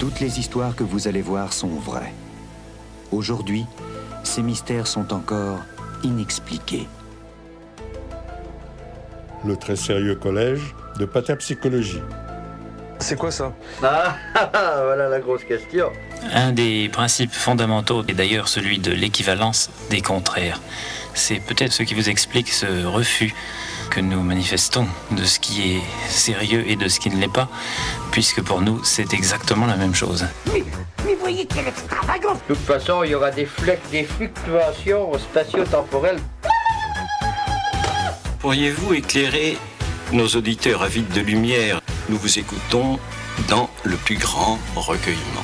Toutes les histoires que vous allez voir sont vraies. Aujourd'hui, ces mystères sont encore inexpliqués. Le très sérieux collège de patapsychologie. C'est quoi ça? Voilà la grosse question. Un des principes fondamentaux est d'ailleurs celui de l'équivalence des contraires. C'est peut-être ce qui vous explique ce refus que nous manifestons de ce qui est sérieux et de ce qui ne l'est pas, puisque pour nous, c'est exactement la même chose. Mais voyez quelle extravagance! De toute façon, il y aura des fluctuations spatio-temporelles. Pourriez-vous éclairer nos auditeurs avides de lumière? Nous vous écoutons dans le plus grand recueillement.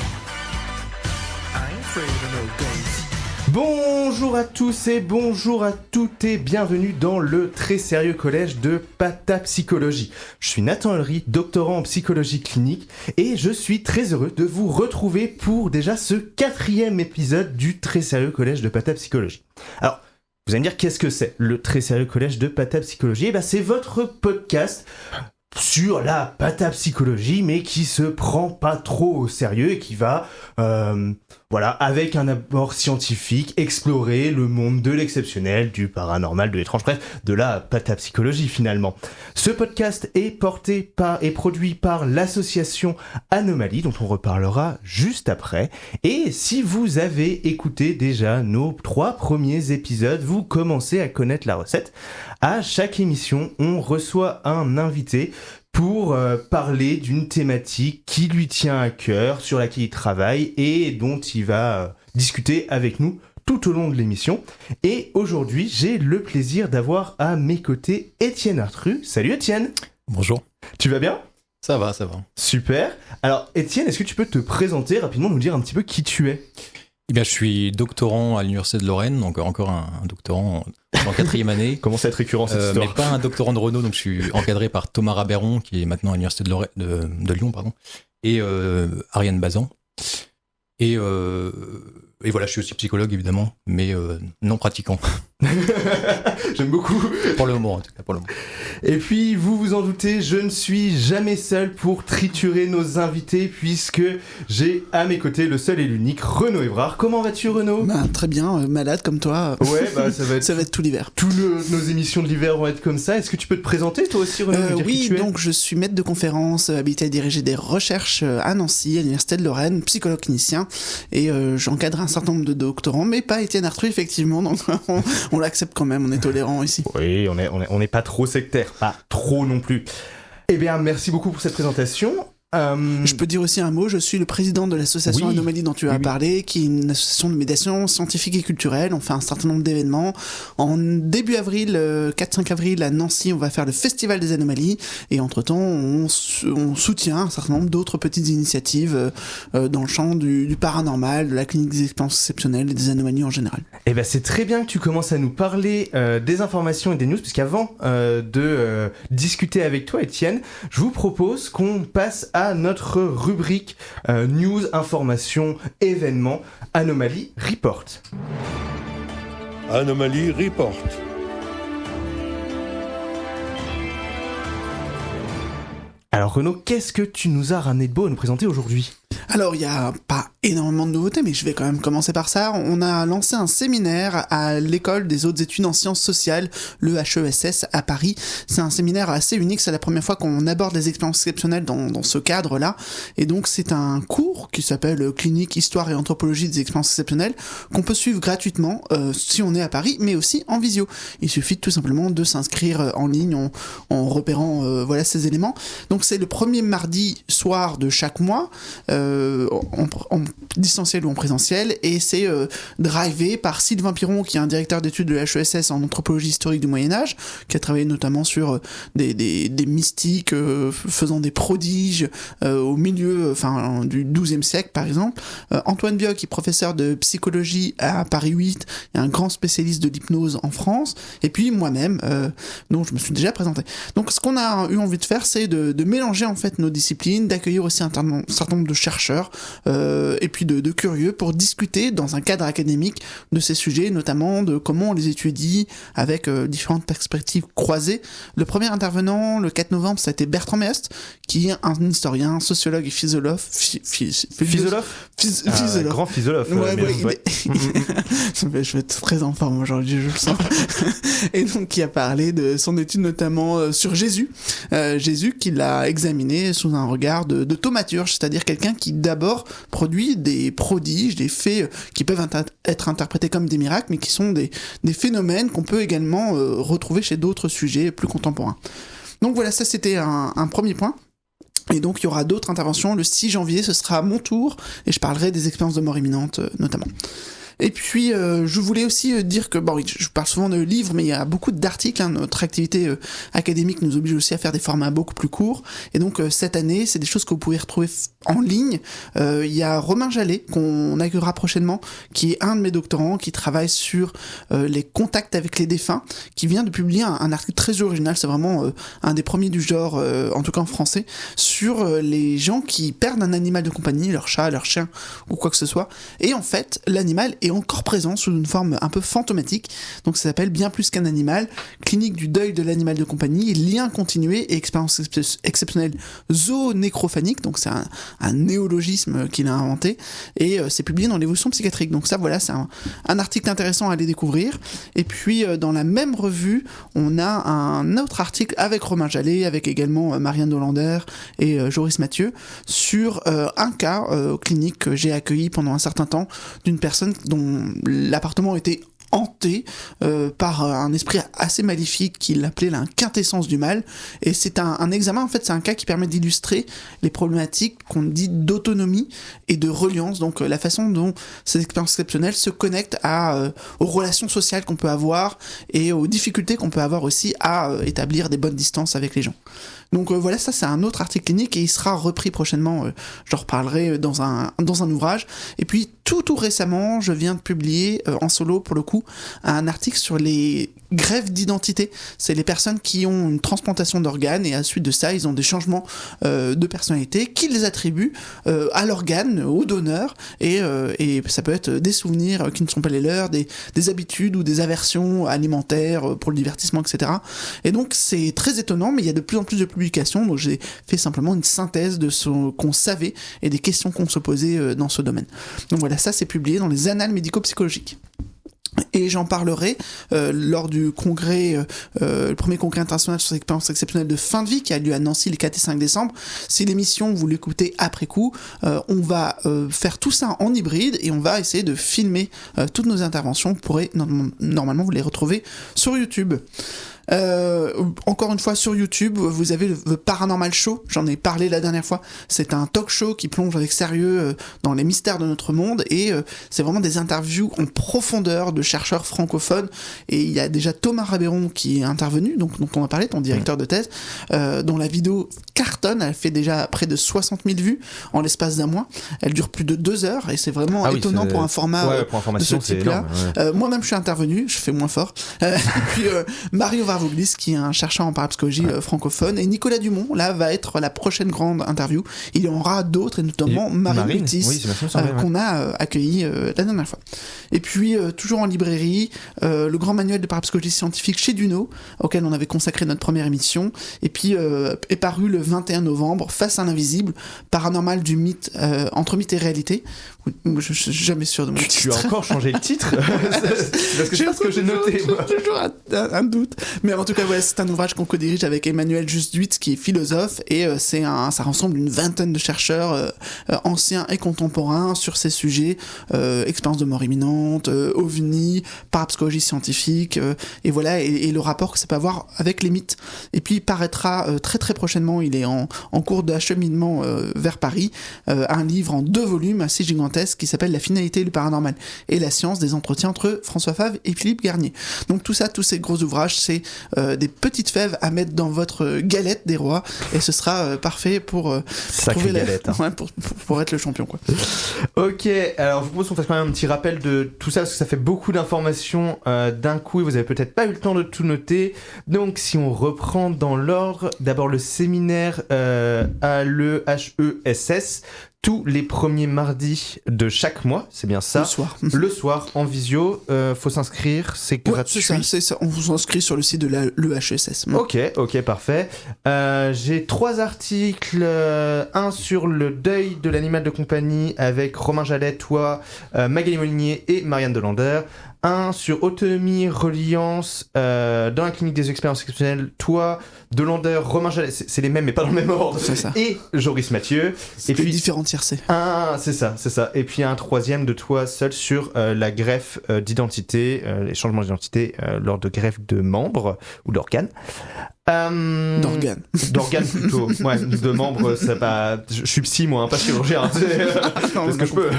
Bonjour à tous et bonjour à toutes et bienvenue dans le très sérieux collège de patapsychologie. Je suis Nathan Ellery, doctorant en psychologie clinique et je suis très heureux de vous retrouver pour déjà ce 4e épisode du très sérieux collège de patapsychologie. Alors, vous allez me dire qu'est-ce que c'est le très sérieux collège de patapsychologie? C'est votre podcast sur la patapsychologie, mais qui se prend pas trop au sérieux et qui va, avec un apport scientifique, explorer le monde de l'exceptionnel, du paranormal, de l'étrange, bref, de la patapsychologie finalement. Ce podcast est produit par l'association Anomalie, dont on reparlera juste après. Et si vous avez écouté déjà nos 3 premiers épisodes, vous commencez à connaître la recette. À chaque émission, on reçoit un invité pour parler d'une thématique qui lui tient à cœur, sur laquelle il travaille et dont il va discuter avec nous tout au long de l'émission. Et aujourd'hui, j'ai le plaisir d'avoir à mes côtés Étienne Artru. Salut Étienne. Bonjour. Tu vas bien ? Ça va. Super. Alors Étienne, est-ce que tu peux te présenter rapidement, nous dire un petit peu qui tu es ? Je suis doctorant à l'Université de Lorraine, donc encore un doctorant en 4e année. Comment ça va être récurrent cette histoire ? Mais pas un doctorant de Renault, donc je suis encadré par Thomas Rabeyron, qui est maintenant à l'Université de Lyon, et Ariane Bazan. Et voilà, je suis aussi psychologue évidemment, mais non pratiquant. J'aime beaucoup. Pour le moment, en tout cas, pour le moment. Et puis, vous vous en doutez, je ne suis jamais seul pour triturer nos invités, puisque j'ai à mes côtés le seul et l'unique Renaud Évrard. Comment vas-tu, Renaud ? Très bien, malade comme toi. Ouais, ça va être tout l'hiver. Tous nos émissions de l'hiver vont être comme ça. Est-ce que tu peux te présenter, toi aussi, Renaud ? Oui, donc je suis maître de conférence, habilité à diriger des recherches à Nancy, à l'Université de Lorraine, psychologue clinicien, et j'encadre un certain nombre de doctorants, mais pas Étienne Artru, effectivement, donc on l'accepte quand même, on est tolérant ici. Oui, on n'est pas trop sectaire, pas trop non plus. Eh bien, merci beaucoup pour cette présentation. Je peux dire aussi un mot, je suis le président de l'association Anomalie dont tu as parlé, qui est une association de médiation scientifique et culturelle. On fait un certain nombre d'événements. En début avril, 4-5 avril, à Nancy, on va faire le Festival des Anomalies. Et entre-temps, on soutient un certain nombre d'autres petites initiatives dans le champ du paranormal, de la clinique des expériences exceptionnelles et des anomalies en général. Eh bien, c'est très bien que tu commences à nous parler des informations et des news, puisqu'avant de discuter avec toi, Étienne, je vous propose qu'on passe à notre rubrique news, information, événements, Anomalie Report. Anomalie Report. Alors Renaud, qu'est-ce que tu nous as ramené de beau à nous présenter aujourd'hui ? Alors, il n'y a pas énormément de nouveautés, mais je vais quand même commencer par ça. On a lancé un séminaire à l'école des hautes études en sciences sociales, le HESS à Paris. C'est un séminaire assez unique, c'est la première fois qu'on aborde les expériences exceptionnelles dans ce cadre-là. Et donc, c'est un cours qui s'appelle Clinique, Histoire et Anthropologie des expériences exceptionnelles, qu'on peut suivre gratuitement si on est à Paris, mais aussi en visio. Il suffit tout simplement de s'inscrire en ligne en repérant ces éléments. Donc, c'est le premier mardi soir de chaque mois, en distanciel ou en présentiel, et c'est drivé par Sylvain Piron, qui est un directeur d'études de l'HESS en anthropologie historique du Moyen-Âge, qui a travaillé notamment sur des mystiques faisant des prodiges au milieu du XIIe siècle par exemple. Antoine Bioc, qui est professeur de psychologie à Paris 8 et un grand spécialiste de l'hypnose en France, et puis moi-même, dont je me suis déjà présenté. Donc ce qu'on a eu envie de faire, c'est de mélanger en fait nos disciplines, d'accueillir aussi un certain nombre de chercheurs chercheurs et puis de curieux pour discuter dans un cadre académique de ces sujets, notamment de comment on les étudie avec différentes perspectives croisées. Le premier intervenant, le 4 novembre, ça a été Bertrand Meust, qui est un historien, sociologue et philosophe. Grand philosophe. Je vais être très en forme aujourd'hui, je le sens. Et donc, qui a parlé de son étude notamment sur Jésus. Jésus qu'il a examiné sous un regard de thaumaturge, c'est-à-dire quelqu'un qui d'abord produit des prodiges, des faits qui peuvent être interprétés comme des miracles, mais qui sont des phénomènes qu'on peut également retrouver chez d'autres sujets plus contemporains. Donc voilà, ça c'était un premier point. Et donc il y aura d'autres interventions. Le 6 janvier, ce sera à mon tour, et je parlerai des expériences de mort imminente notamment. Et puis, je voulais aussi dire que, bon, je parle souvent de livres, mais il y a beaucoup d'articles. Notre activité académique nous oblige aussi à faire des formats beaucoup plus courts. Et donc, cette année, c'est des choses que vous pouvez retrouver en ligne. Il y a Romain Jallet, qu'on accueillera prochainement, qui est un de mes doctorants, qui travaille sur les contacts avec les défunts, qui vient de publier un article très original. C'est vraiment un des premiers du genre, en tout cas en français, sur les gens qui perdent un animal de compagnie, leur chat, leur chien, ou quoi que ce soit. Et en fait, l'animal est encore présent sous une forme un peu fantomatique, donc ça s'appelle Bien plus qu'un animal, clinique du deuil de l'animal de compagnie, lien continué et expérience exceptionnelle zoonécrophanique, donc c'est un néologisme qu'il a inventé, et c'est publié dans l'évolution psychiatrique, donc ça voilà, c'est un article intéressant à aller découvrir. Et puis dans la même revue, on a un autre article avec Romain Jallet, avec également Marianne Dolander et Joris Mathieu, sur un cas clinique que j'ai accueilli pendant un certain temps, d'une personne dont l'appartement était hanté par un esprit assez maléfique qu'il appelait la quintessence du mal, et c'est un examen, en fait c'est un cas qui permet d'illustrer les problématiques qu'on dit d'autonomie et de reliance, donc la façon dont ces expériences exceptionnelles se connectent aux relations sociales qu'on peut avoir et aux difficultés qu'on peut avoir aussi à établir des bonnes distances avec les gens. Donc voilà, ça c'est un autre article clinique et il sera repris prochainement, j'en reparlerai dans un ouvrage. Et puis tout récemment, je viens de publier en solo pour le coup un article sur les greffes d'identité. C'est les personnes qui ont une transplantation d'organes et à la suite de ça, ils ont des changements de personnalité qui les attribuent à l'organe, au donneur, et ça peut être des souvenirs qui ne sont pas les leurs, des habitudes ou des aversions alimentaires pour le divertissement, etc. Et donc c'est très étonnant, mais il y a de plus en plus de publications, donc j'ai fait simplement une synthèse de ce qu'on savait et des questions qu'on se posait dans ce domaine. Donc voilà, ça c'est publié dans les Annales médico-psychologiques. Et j'en parlerai lors du congrès, le premier congrès international sur l'expérience exceptionnelle de fin de vie qui a lieu à Nancy les 4 et 5 décembre. C'est l'émission, vous l'écoutez après coup. On va faire tout ça en hybride et on va essayer de filmer toutes nos interventions. Vous pourrez normalement vous les retrouver sur YouTube. Encore une fois sur YouTube, vous avez le Paranormal Show, j'en ai parlé la dernière fois. C'est un talk show qui plonge avec sérieux dans les mystères de notre monde et c'est vraiment des interviews en profondeur de chercheurs francophones. Et il y a déjà Thomas Rabéron qui est intervenu, donc dont on a parlé, ton directeur de thèse, dont la vidéo cartonne. Elle fait déjà près de 60 000 vues en l'espace d'un mois. Elle dure plus de 2 heures et c'est vraiment étonnant pour un format de ce type-là. Moi-même je suis intervenu, je fais moins fort. Et puis Mario Varvoglis qui est un chercheur en parapsychologie francophone, et Nicolas Dumont là va être la prochaine grande interview. Il y en aura d'autres, et notamment Marine Lutis, qu'on a accueilli la dernière fois. Et puis toujours en librairie, le grand manuel de parapsychologie scientifique chez Duno, auquel on avait consacré notre première émission, et puis est paru le 21 novembre, Face à l'invisible, paranormal du mythe, entre mythe et réalité. Je suis jamais sûr de mon titre. Tu as encore changé le titre parce que c'est ce que j'ai noté. J'ai toujours un doute. Mais en tout cas, voilà, c'est un ouvrage qu'on co-dirige avec Emmanuel Justduit, qui est philosophe, et ça rassemble une vingtaine de chercheurs anciens et contemporains sur ces sujets, expérience de mort imminente, ovni, parapsychologie scientifique, et voilà, et le rapport que ça peut avoir avec les mythes. Et puis il paraîtra très très prochainement, il est en cours d'acheminement vers Paris, un livre en 2 volumes assez gigantesque qui s'appelle La finalité du paranormal et la science, des entretiens entre François Favre et Philippe Garnier. Donc tout ça, tous ces gros ouvrages, c'est des petites fèves à mettre dans votre galette des rois, et ce sera parfait pour trouver galette, pour être le champion, quoi. Ok, alors je vous propose qu'on fasse quand même un petit rappel de tout ça, parce que ça fait beaucoup d'informations d'un coup et vous avez peut-être pas eu le temps de tout noter. Donc si on reprend dans l'ordre, d'abord le séminaire à l'EHESS tous les premiers mardis de chaque mois, c'est bien ça. Le soir. Le soir, en visio, faut s'inscrire, c'est gratuit. C'est ça, on vous inscrit sur le site de l'EHESS. Ok, parfait. J'ai 3 articles, un sur le deuil de l'animal de compagnie avec Romain Jallet, toi, Magali Molinier et Marianne Delander. Un sur autonomie, reliance, dans la clinique des expériences exceptionnelles, toi, Delander, Romain Jallet, c'est les mêmes mais pas dans le même ordre. C'est ça. Et Joris Mathieu. Et puis différents tiercés. C'est ça. Et puis un troisième de toi seul sur la greffe d'identité, les changements d'identité lors de greffe de membres ou d'organes. D'organes plutôt. Ouais, de membres, ça pas. Je suis psy moi, pas chirurgien. Parce que je peux.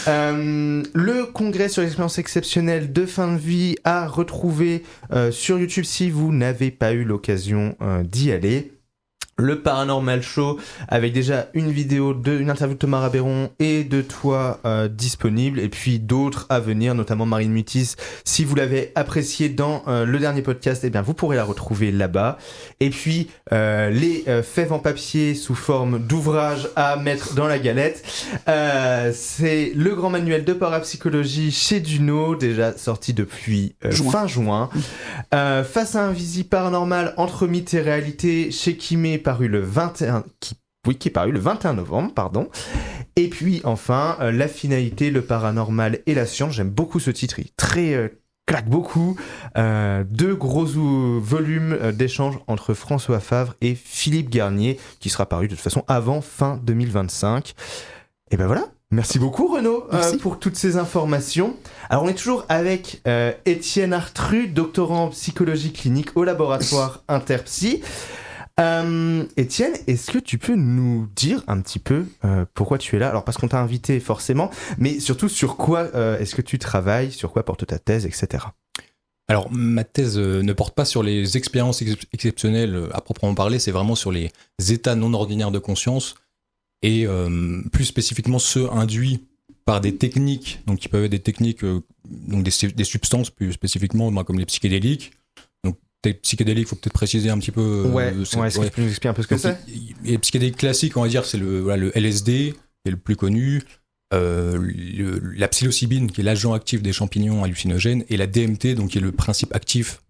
Le congrès sur l'expérience exceptionnelle de fin de vie à retrouver sur YouTube si vous n'avez pas eu l'occasion d'y aller. Le Paranormal Show avec déjà une interview de Thomas Rabéron et de toi disponible, et puis d'autres à venir, notamment Marine Mutis. Si vous l'avez apprécié dans le dernier podcast, eh bien vous pourrez la retrouver là-bas. Et puis les fèves en papier sous forme d'ouvrage à mettre dans la galette. C'est le grand manuel de parapsychologie chez Duno, déjà sorti depuis fin juin. Face à un visi paranormal entre mythe et réalité chez Kimé, paru le 21 qui est paru le 21 novembre, pardon. Et puis enfin la finalité, le paranormal et la science. J'aime beaucoup ce titre, il est très claque beaucoup. 2 gros volumes d'échanges entre François Favre et Philippe Garnier, qui sera paru de toute façon avant fin 2025. Et ben voilà. Merci beaucoup Renaud pour toutes ces informations. Alors on est toujours avec Étienne Artru, doctorant en psychologie clinique au laboratoire Interpsy. Étienne, est-ce que tu peux nous dire un petit peu pourquoi tu es là ? Alors parce qu'on t'a invité forcément, mais surtout sur quoi est-ce que tu travailles, sur quoi porte ta thèse, etc. Alors ma thèse ne porte pas sur les expériences exceptionnelles à proprement parler, c'est vraiment sur les états non ordinaires de conscience, et plus spécifiquement ceux induits par des techniques, donc qui peuvent être des techniques, donc des substances plus spécifiquement, comme les psychédéliques. Psychédélique, il faut peut-être préciser un petit peu. Est-ce que tu peux nous expliquer un peu ce que c'est ? Les psychédéliques classiques, on va dire, c'est le LSD, qui est le plus connu, la psilocybine, qui est l'agent actif des champignons hallucinogènes, et la DMT, donc qui est le principe actif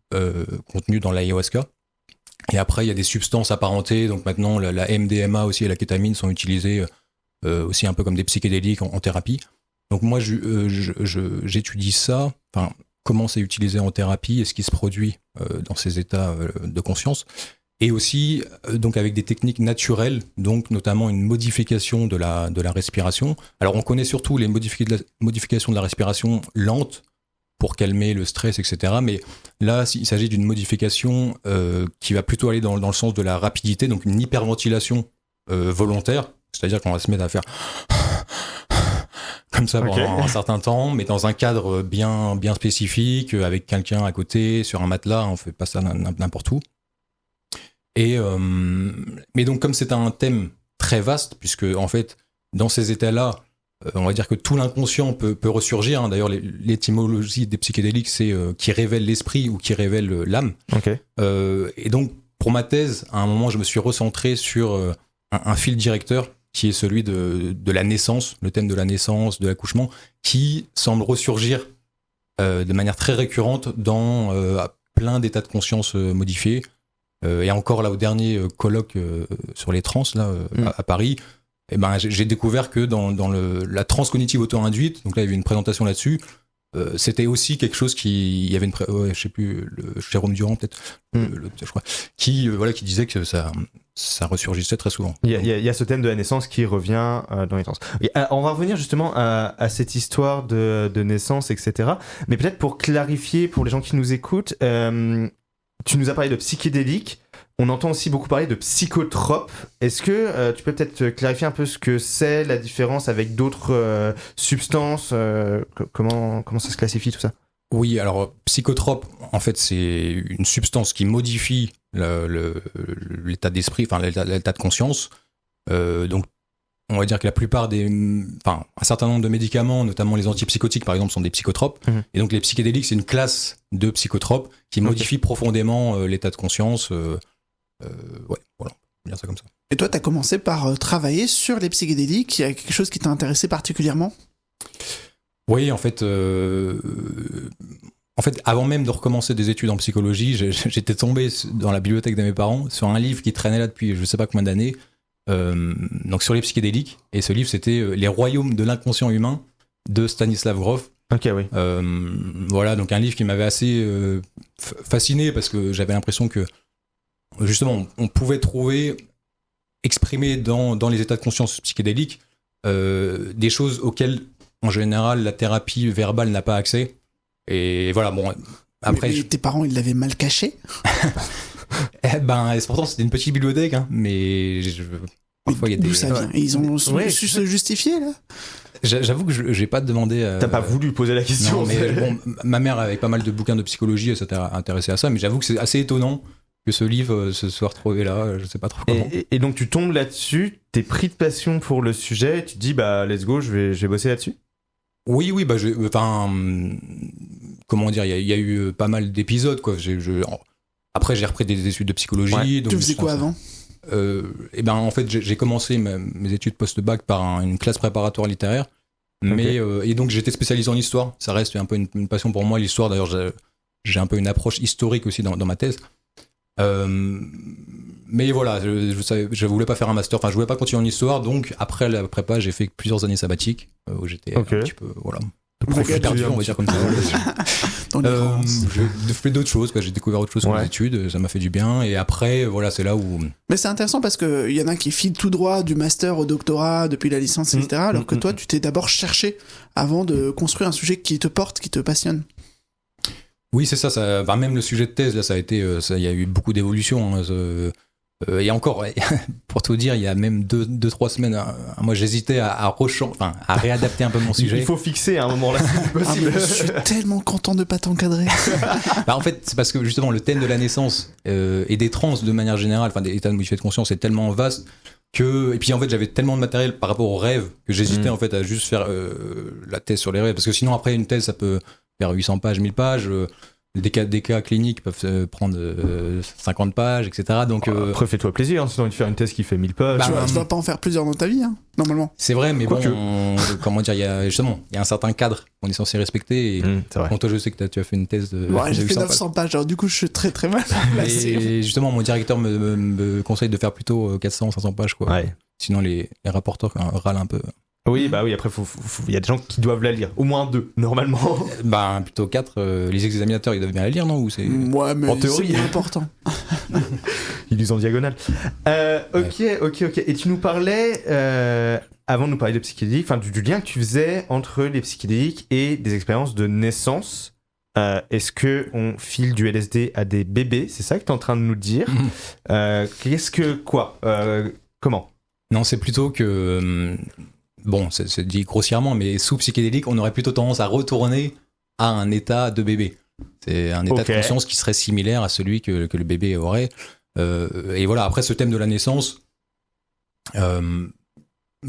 contenu dans l'ayahuasca. Et après, il y a des substances apparentées, donc maintenant la MDMA aussi et la kétamine sont utilisées aussi un peu comme des psychédéliques en thérapie. Donc moi, j'étudie ça, enfin, comment c'est utilisé en thérapie et ce qui se produit dans ces états de conscience. Et aussi, donc avec des techniques naturelles, donc notamment une modification de la respiration. Alors on connaît surtout les modifications de la respiration lente pour calmer le stress, etc. Mais là, il s'agit d'une modification qui va plutôt aller dans le sens de la rapidité, donc une hyperventilation volontaire, c'est-à-dire qu'on va se mettre à faire comme ça pendant un certain temps, mais dans un cadre bien spécifique, avec quelqu'un à côté, sur un matelas, on fait pas ça n'importe où. Et mais donc comme c'est un thème très vaste, puisque en fait dans ces états-là, on va dire que tout l'inconscient peut ressurgir. Hein. D'ailleurs, l'étymologie des psychédéliques, c'est qui révèle l'esprit ou qui révèle l'âme. Et donc pour ma thèse, à un moment, je me suis recentré sur un fil directeur qui est celui de la naissance, le thème de la naissance, de l'accouchement, qui semble ressurgir de manière très récurrente dans plein d'états de conscience modifiés. Et encore là, au dernier colloque sur les trans là, à Paris, eh ben, j'ai découvert que dans la transe cognitive auto-induite, donc là il y avait une présentation là-dessus, c'était aussi quelque chose il y avait je sais plus, le Jérôme Durand peut-être, je crois, qui disait que ça ressurgissait très souvent. Il y a ce thème de la naissance qui revient dans les trans. On va revenir justement à cette histoire de naissance, etc. Mais peut-être pour clarifier pour les gens qui nous écoutent, tu nous as parlé de psychédéliques. On entend aussi beaucoup parler de psychotropes. Est-ce que tu peux peut-être clarifier un peu ce que c'est, la différence avec d'autres substances, comment ça se classifie tout ça ? Oui, alors psychotrope, en fait, c'est une substance qui modifie l'état d'esprit, enfin l'état de conscience. Donc, on va dire que la plupart un certain nombre de médicaments, notamment les antipsychotiques par exemple, sont des psychotropes. Et donc les psychédéliques, c'est une classe de psychotropes qui modifie profondément l'état de conscience. Voilà, on peut dire ça comme ça. Et toi, t'as commencé par travailler sur les psychédéliques. Il y a quelque chose qui t'a intéressé particulièrement? Oui, en fait, avant même de recommencer des études en psychologie, j'étais tombé dans la bibliothèque de mes parents sur un livre qui traînait là depuis je sais pas combien d'années, donc sur les psychédéliques. Et ce livre, c'était Les royaumes de l'inconscient humain de Stanislav Grof. Ok, oui. Voilà, donc un livre qui m'avait assez fasciné parce que j'avais l'impression que justement on pouvait trouver, exprimer dans les états de conscience psychédéliques des choses auxquelles en général la thérapie verbale n'a pas accès. Et voilà, bon, après... Mais tes parents, ils l'avaient mal caché? Pourtant c'était une petite bibliothèque, hein, mais parfois il y a des... D'où ça vient? Ils ont su se justifier, là? J'avoue que j'ai pas demandé... T'as pas voulu poser la question? Non, mais bon, ma mère avait pas mal de bouquins de psychologie, elle s'était intéressée à ça, mais j'avoue que c'est assez étonnant que ce livre se soit retrouvé là, je sais pas trop comment. Et donc tu tombes là-dessus, t'es pris de passion pour le sujet, tu te dis let's go, je vais bosser là-dessus? Oui, comment dire, il y a eu pas mal d'épisodes, quoi. Après, j'ai repris des études de psychologie. Ouais. Donc tu faisais quoi avant? En fait, j'ai commencé mes études post-bac par une classe préparatoire littéraire. Mais, et donc, j'étais spécialisé en histoire. Ça reste un peu une passion pour moi, l'histoire. D'ailleurs, j'ai un peu une approche historique aussi dans ma thèse. Mais voilà, je voulais pas faire un master, enfin je voulais pas continuer en histoire, donc après la prépa j'ai fait plusieurs années sabbatiques où j'étais un petit peu perdu, on va dire comme ça. J'ai fait d'autres choses, j'ai découvert autre chose sur les études, ça m'a fait du bien, et après voilà, c'est là où... Mais c'est intéressant parce qu'il y en a qui filent tout droit du master au doctorat depuis la licence, etc. Alors que toi tu t'es d'abord cherché avant de construire un sujet qui te porte, qui te passionne. Oui, c'est ça, même le sujet de thèse, là, ça a été, il y a eu beaucoup d'évolutions. Et encore, pour tout dire, il y a même 2-3 semaines, moi j'hésitais à réadapter un peu mon sujet. Il faut fixer à un moment là, c'est possible. Je suis tellement content de pas t'encadrer. En fait, c'est parce que justement, le thème de la naissance et des trans de manière générale, enfin des états modifiés de conscience, est tellement vaste que. Et puis en fait, j'avais tellement de matériel par rapport aux rêves que j'hésitais en fait à juste faire la thèse sur les rêves. Parce que sinon, après, une thèse, ça peut faire 800 pages, 1000 pages. Des cas cliniques peuvent prendre 50 pages, etc. Donc, après, fais-toi plaisir, hein, sinon de faire une thèse qui fait 1000 pages. Tu vas pas en faire plusieurs dans ta vie, hein, normalement. C'est vrai, mais comment dire, il y a un certain cadre qu'on est censé respecter. Et bon, toi, je sais que tu as fait une thèse de. Ouais, j'ai fait 900 pages, alors du coup, je suis très très mal placé. Et justement, mon directeur me conseille de faire plutôt 400-500 pages, quoi. Ouais. Sinon, les rapporteurs râlent un peu. Oui, après, il y a des gens qui doivent la lire. Au moins 2, normalement. Plutôt 4. Les examinateurs, ils doivent bien la lire, non? Ou c'est... Ouais, mais en théorie, c'est important. Ils lisent en diagonale. Ok. Et tu nous parlais, avant de nous parler de psychédéliques, enfin, du lien que tu faisais entre les psychédéliques et des expériences de naissance. Est-ce qu'on file du LSD à des bébés? C'est ça que tu es en train de nous dire. Comment? Non, c'est plutôt que... Bon, c'est dit grossièrement, mais sous psychédélique, on aurait plutôt tendance à retourner à un état de bébé. C'est un état de conscience qui serait similaire à celui que le bébé aurait. Et voilà, après ce thème de la naissance,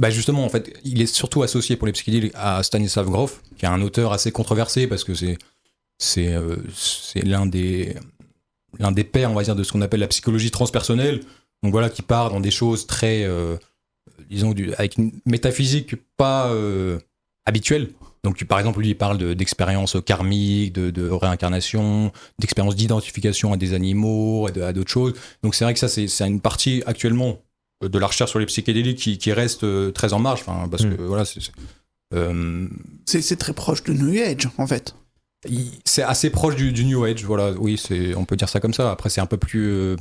justement, en fait, il est surtout associé pour les psychédéliques à Stanislav Grof, qui est un auteur assez controversé parce que c'est l'un des pères, on va dire, de ce qu'on appelle la psychologie transpersonnelle. Donc voilà, qui part dans des choses très... disons, avec une métaphysique pas habituelle. Donc, par exemple, lui, il parle d'expériences karmiques, de réincarnation, d'expériences d'identification à des animaux, à d'autres choses. Donc, c'est vrai que ça, c'est une partie actuellement de la recherche sur les psychédéliques qui reste très en marge. Parce que, voilà, c'est très proche de New Age, en fait. C'est assez proche du New Age, voilà. Oui, on peut dire ça comme ça. Après, c'est un peu plus...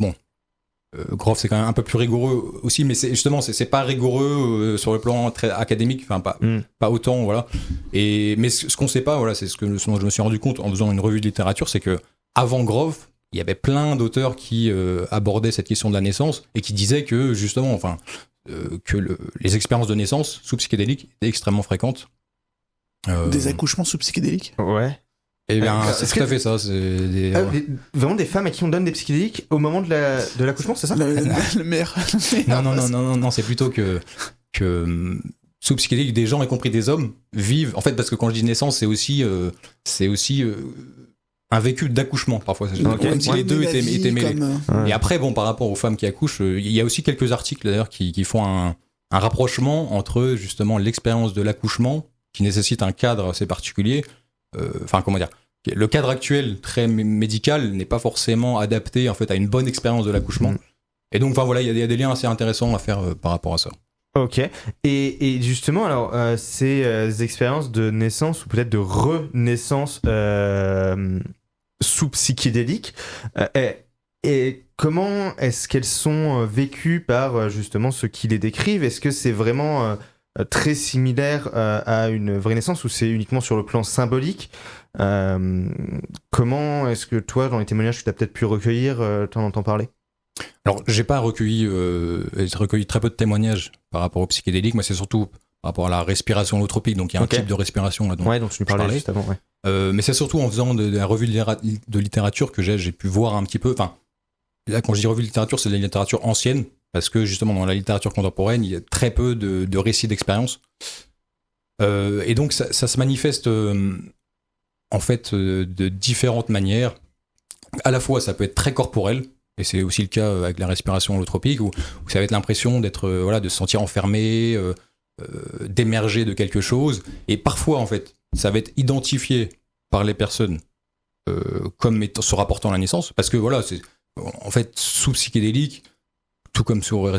Grof, c'est quand même un peu plus rigoureux aussi, mais c'est pas rigoureux sur le plan très académique, enfin pas autant, voilà. Mais ce qu'on sait pas, voilà, c'est ce dont je me suis rendu compte en faisant une revue de littérature, c'est que avant Grof, il y avait plein d'auteurs qui abordaient cette question de la naissance et qui disaient que justement, les expériences de naissance sous psychédélique étaient extrêmement fréquentes. Des accouchements sous psychédélique? Ouais. Eh bien, c'est tout à fait ça. C'est vraiment des femmes à qui on donne des psychédéliques au moment de l'accouchement, c'est ça? Le meilleur. Non, c'est plutôt que sous psychédélique, des gens, y compris des hommes, vivent. En fait, parce que quand je dis naissance, c'est aussi un vécu d'accouchement parfois. Ok. Comme si les deux étaient mêlés. Comme, Et après, bon, par rapport aux femmes qui accouchent, il y a aussi quelques articles d'ailleurs qui font un rapprochement entre justement l'expérience de l'accouchement qui nécessite un cadre assez particulier. Enfin, comment dire, le cadre actuel très médical n'est pas forcément adapté en fait à une bonne expérience de l'accouchement. Et donc, enfin voilà, il y a des liens assez intéressants à faire par rapport à ça. Ok. Et justement, alors, ces expériences de naissance ou peut-être de renaissance sous psychédélique, et comment est-ce qu'elles sont vécues par justement ceux qui les décrivent ? Est-ce que c'est vraiment très similaire à une vraie naissance ou c'est uniquement sur le plan symbolique ? Comment est-ce que toi, dans les témoignages que tu as peut-être pu recueillir, t'en entends parler ? Alors, j'ai pas recueilli très peu de témoignages par rapport aux psychédéliques. Moi, c'est surtout par rapport à la respiration holotropique. Donc, il y a un type de respiration là, dont tu nous parlais juste avant. Ouais. Mais c'est surtout en faisant de la revue de littérature que j'ai pu voir un petit peu. Enfin, là, quand je dis revue de littérature, c'est de la littérature ancienne, parce que justement, dans la littérature contemporaine, il y a très peu de récits d'expérience. Et donc, ça se manifeste en fait de différentes manières. À la fois, ça peut être très corporel. Et c'est aussi le cas avec la respiration holotropique, où ça va être l'impression d'être, de se sentir enfermé, d'émerger de quelque chose. Et parfois, en fait, ça va être identifié par les personnes comme se rapportant à la naissance. Parce que voilà, c'est, en fait, sous psychédélique, tout comme sur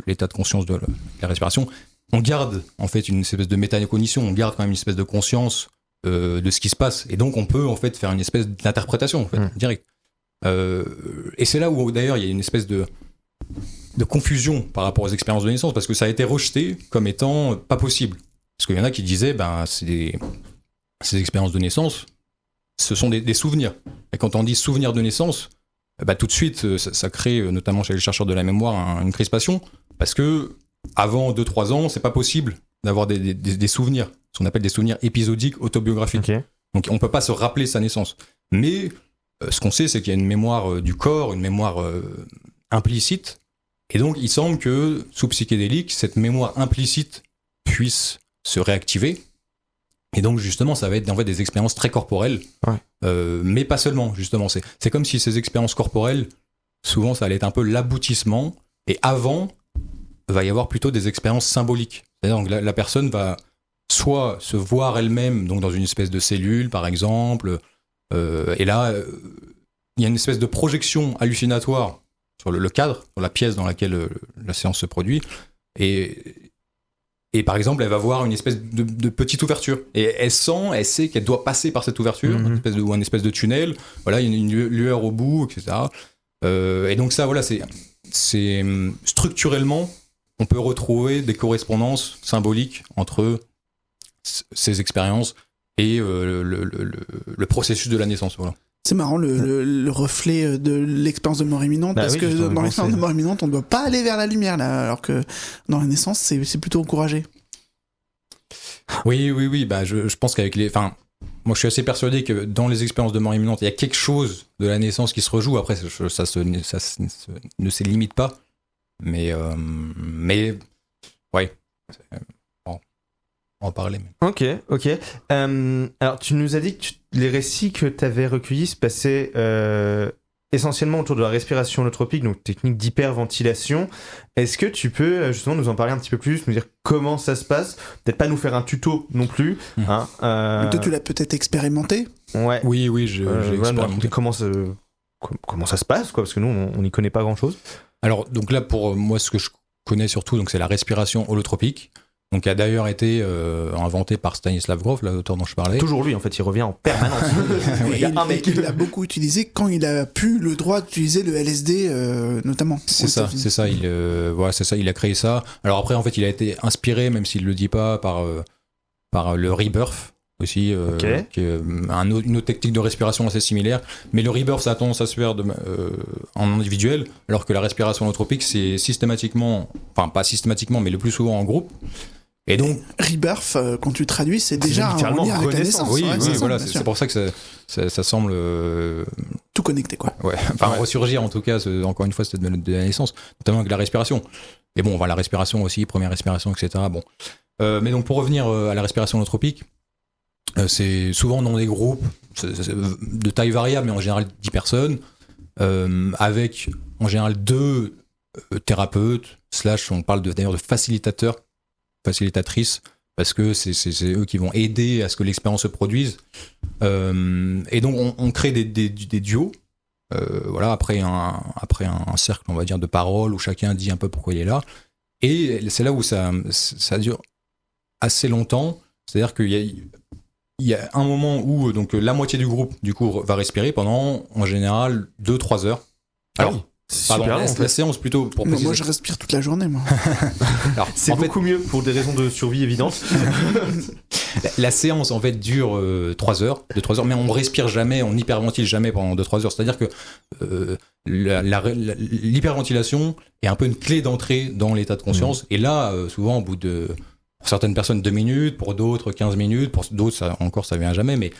l'état de conscience de la respiration, on garde en fait une espèce de métacognition, on garde quand même une espèce de conscience de ce qui se passe. Et donc, on peut en fait faire une espèce d'interprétation en fait, directe. Et c'est là où d'ailleurs il y a une espèce de confusion par rapport aux expériences de naissance, parce que ça a été rejeté comme étant pas possible. Parce qu'il y en a qui disaient ces expériences de naissance, ce sont des souvenirs. Et quand on dit souvenirs de naissance, tout de suite ça crée, notamment chez les chercheurs de la mémoire, une crispation, parce que avant 2-3 ans, c'est pas possible d'avoir des souvenirs, ce qu'on appelle des souvenirs épisodiques autobiographiques. Okay. Donc on peut pas se rappeler sa naissance. Mais ce qu'on sait, c'est qu'il y a une mémoire du corps, une mémoire implicite. Et donc, il semble que, sous psychédélique, cette mémoire implicite puisse se réactiver. Et donc, justement, ça va être en fait des expériences très corporelles. Mais pas seulement, justement. C'est comme si ces expériences corporelles, souvent, ça allait être un peu l'aboutissement. Et avant, il va y avoir plutôt des expériences symboliques. C'est-à-dire que la personne va soit se voir elle-même donc dans une espèce de cellule, par exemple. Et là, il y a une espèce de projection hallucinatoire sur le cadre, sur la pièce dans laquelle la séance se produit. Et par exemple, elle va voir une espèce de petite ouverture. Et elle sait qu'elle doit passer par cette ouverture, ou un espèce de tunnel. Voilà, il y a une lueur au bout, etc. Et donc ça, voilà, c'est structurellement, on peut retrouver des correspondances symboliques entre ces expériences et le processus de la naissance. Voilà. C'est marrant le reflet de l'expérience de mort imminente, parce que dans l'expérience de mort imminente, on ne doit pas aller vers la lumière, là, alors que dans la naissance, c'est plutôt encouragé. Oui, je pense qu'avec moi je suis assez persuadé que dans les expériences de mort imminente, il y a quelque chose de la naissance qui se rejoue. Après, ça ne se limite pas, mais ouais. En parler. Ok. Alors, tu nous as dit que les récits que tu avais recueillis se passaient essentiellement autour de la respiration holotropique, donc technique d'hyperventilation. Est-ce que tu peux justement nous en parler un petit peu plus, nous dire comment ça se passe ? Peut-être pas nous faire un tuto non plus. Toi, tu l'as peut-être expérimenté ? Ouais. Oui, j'ai expérimenté. Comment ça se passe, quoi, parce que nous, on n'y connaît pas grand-chose. Alors, donc là, pour moi, ce que je connais surtout, donc, c'est la respiration holotropique. Donc, qui a d'ailleurs été inventé par Stanislav Grof, l'auteur dont je parlais. Toujours lui, en fait, il revient en permanence. Il l'a beaucoup utilisé quand il a pu le droit d'utiliser le LSD, notamment. C'est ça. Il a créé ça. Alors après, en fait, il a été inspiré, même s'il le dit pas, par le rebirth aussi, qui est une autre technique de respiration assez similaire. Mais le rebirth, ça a tendance à se faire en individuel, alors que la respiration holotropique, c'est systématiquement, enfin pas systématiquement, mais le plus souvent en groupe. Et donc, rebirth, quand tu traduis, c'est déjà un lien avec la naissance. Oui, voilà, c'est pour ça que ça semble tout connecté, quoi. Ouais, ressurgir en tout cas. Encore une fois, c'est de la naissance, notamment avec la respiration. Et bon, la respiration aussi, première respiration, etc. Bon, mais donc pour revenir à la respiration holotropique, C'est souvent dans des groupes de taille variable, mais en général 10 personnes, avec en général 2 thérapeutes, on parle d'ailleurs de facilitateurs, facilitatrices, parce que c'est eux qui vont aider à ce que l'expérience se produise. Et donc on crée des duos, voilà, après un cercle, on va dire, de paroles, où chacun dit un peu pourquoi il est là. Et c'est là où ça dure assez longtemps, c'est-à-dire qu'il y a un moment où donc, la moitié du groupe du coup, va respirer pendant en général 2-3 heures. Alors, pardon, la séance plutôt pour préciser. Moi je respire toute la journée, moi. Alors, c'est beaucoup mieux pour des raisons de survie évidentes. La séance en fait dure 3 heures, mais on respire jamais, on hyperventile jamais pendant 2-3 heures. C'est-à-dire que l'hyperventilation est un peu une clé d'entrée dans l'état de conscience. Et là, souvent, au bout de, pour certaines personnes, 2 minutes, pour d'autres 15 minutes, pour d'autres ça vient jamais, mais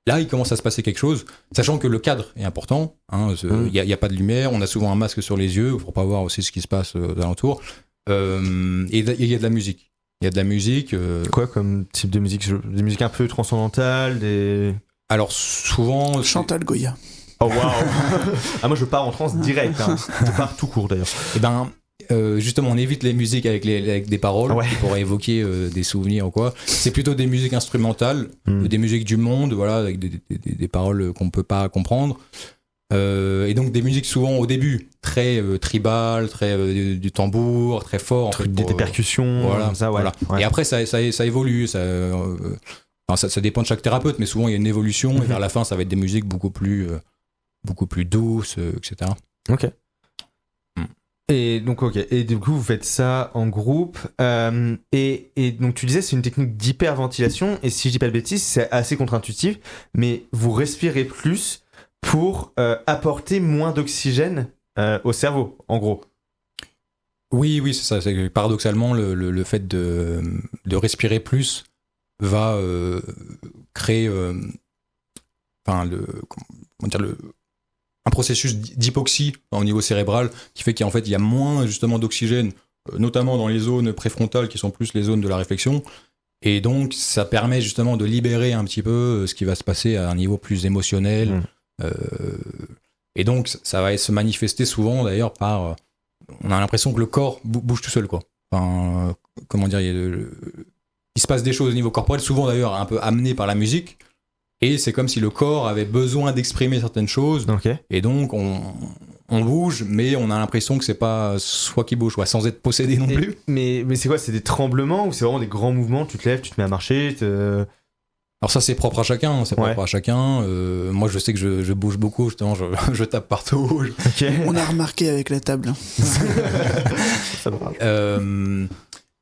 là, il commence à se passer quelque chose, sachant que le cadre est important. Il y a pas de lumière, on a souvent un masque sur les yeux pour pas voir aussi ce qui se passe aux alentours. Et il y a de la musique. Il y a de la musique. Quoi comme type de musique? Des musiques un peu transcendantales, des... Alors souvent... Chantal Goya. Oh waouh. Moi je pars en transe direct. Je pars tout court d'ailleurs. Et ben... justement, on évite les musiques avec des paroles qui pourraient évoquer des souvenirs ou quoi. C'est plutôt des musiques instrumentales, des musiques du monde, voilà, avec des paroles qu'on peut pas comprendre. Et donc des musiques souvent au début très tribales, très du tambour, très fort, en fait, des percussions, voilà, ça, voilà. Et après ça évolue, ça dépend de chaque thérapeute, mais souvent il y a une évolution et vers la fin ça va être des musiques beaucoup plus douces, etc. Ok. Et donc et du coup vous faites ça en groupe et donc tu disais c'est une technique d'hyperventilation, et si je dis pas de bêtises c'est assez contre-intuitif, mais vous respirez plus pour apporter moins d'oxygène au cerveau, en gros. Oui, c'est ça. C'est que, paradoxalement, le fait de respirer plus va créer un processus d'hypoxie au niveau cérébral qui fait qu'en fait, il y a moins justement d'oxygène, notamment dans les zones préfrontales qui sont plus les zones de la réflexion. Et donc, ça permet justement de libérer un petit peu ce qui va se passer à un niveau plus émotionnel. Et donc ça va se manifester souvent d'ailleurs par on a l'impression que le corps bouge tout seul, quoi. Enfin, comment dire, il se passe des choses au niveau corporel, souvent d'ailleurs un peu amené par la musique, et c'est comme si le corps avait besoin d'exprimer certaines choses. Et donc on bouge, mais on a l'impression que c'est pas soi qui bouge, sans être possédé non plus. Mais c'est quoi, c'est des tremblements ou c'est vraiment des grands mouvements? Tu te lèves, tu te mets à marcher, Alors ça c'est propre à chacun, moi je sais que je bouge beaucoup, justement, je tape partout. On a remarqué avec la table.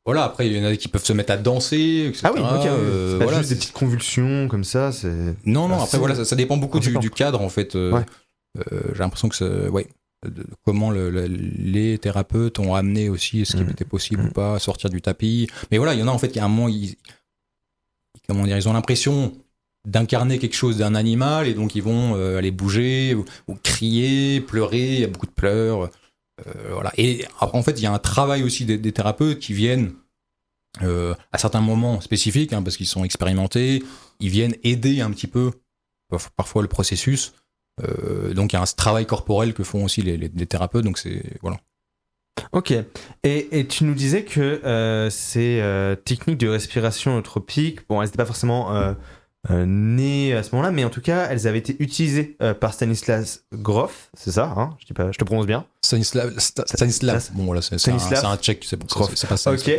Voilà, après il y en a qui peuvent se mettre à danser, etc. Ah oui, c'est pas juste des petites convulsions comme ça, c'est... Non, après voilà, ça dépend beaucoup du cadre en fait. J'ai l'impression que comment les thérapeutes ont amené aussi ce qui était possible ou pas, sortir du tapis. Mais voilà, il y en a en fait qui à un moment ils ont l'impression d'incarner quelque chose d'un animal, et donc ils vont aller bouger ou crier, pleurer, il y a beaucoup de pleurs, voilà. Et après, en fait il y a un travail aussi des thérapeutes qui viennent à certains moments spécifiques, parce qu'ils sont expérimentés, ils viennent aider un petit peu parfois le processus, donc il y a un travail corporel que font aussi les thérapeutes, donc c'est voilà. Ok, et tu nous disais que ces techniques de respiration eutropique, bon, elles n'étaient pas forcément nées à ce moment-là, mais en tout cas, elles avaient été utilisées par Stanislas Grof, c'est ça, hein? Je te prononce bien. Stanislas. Bon, voilà, c'est un tchèque, c'est pour ça, c'est pas ça. Ok,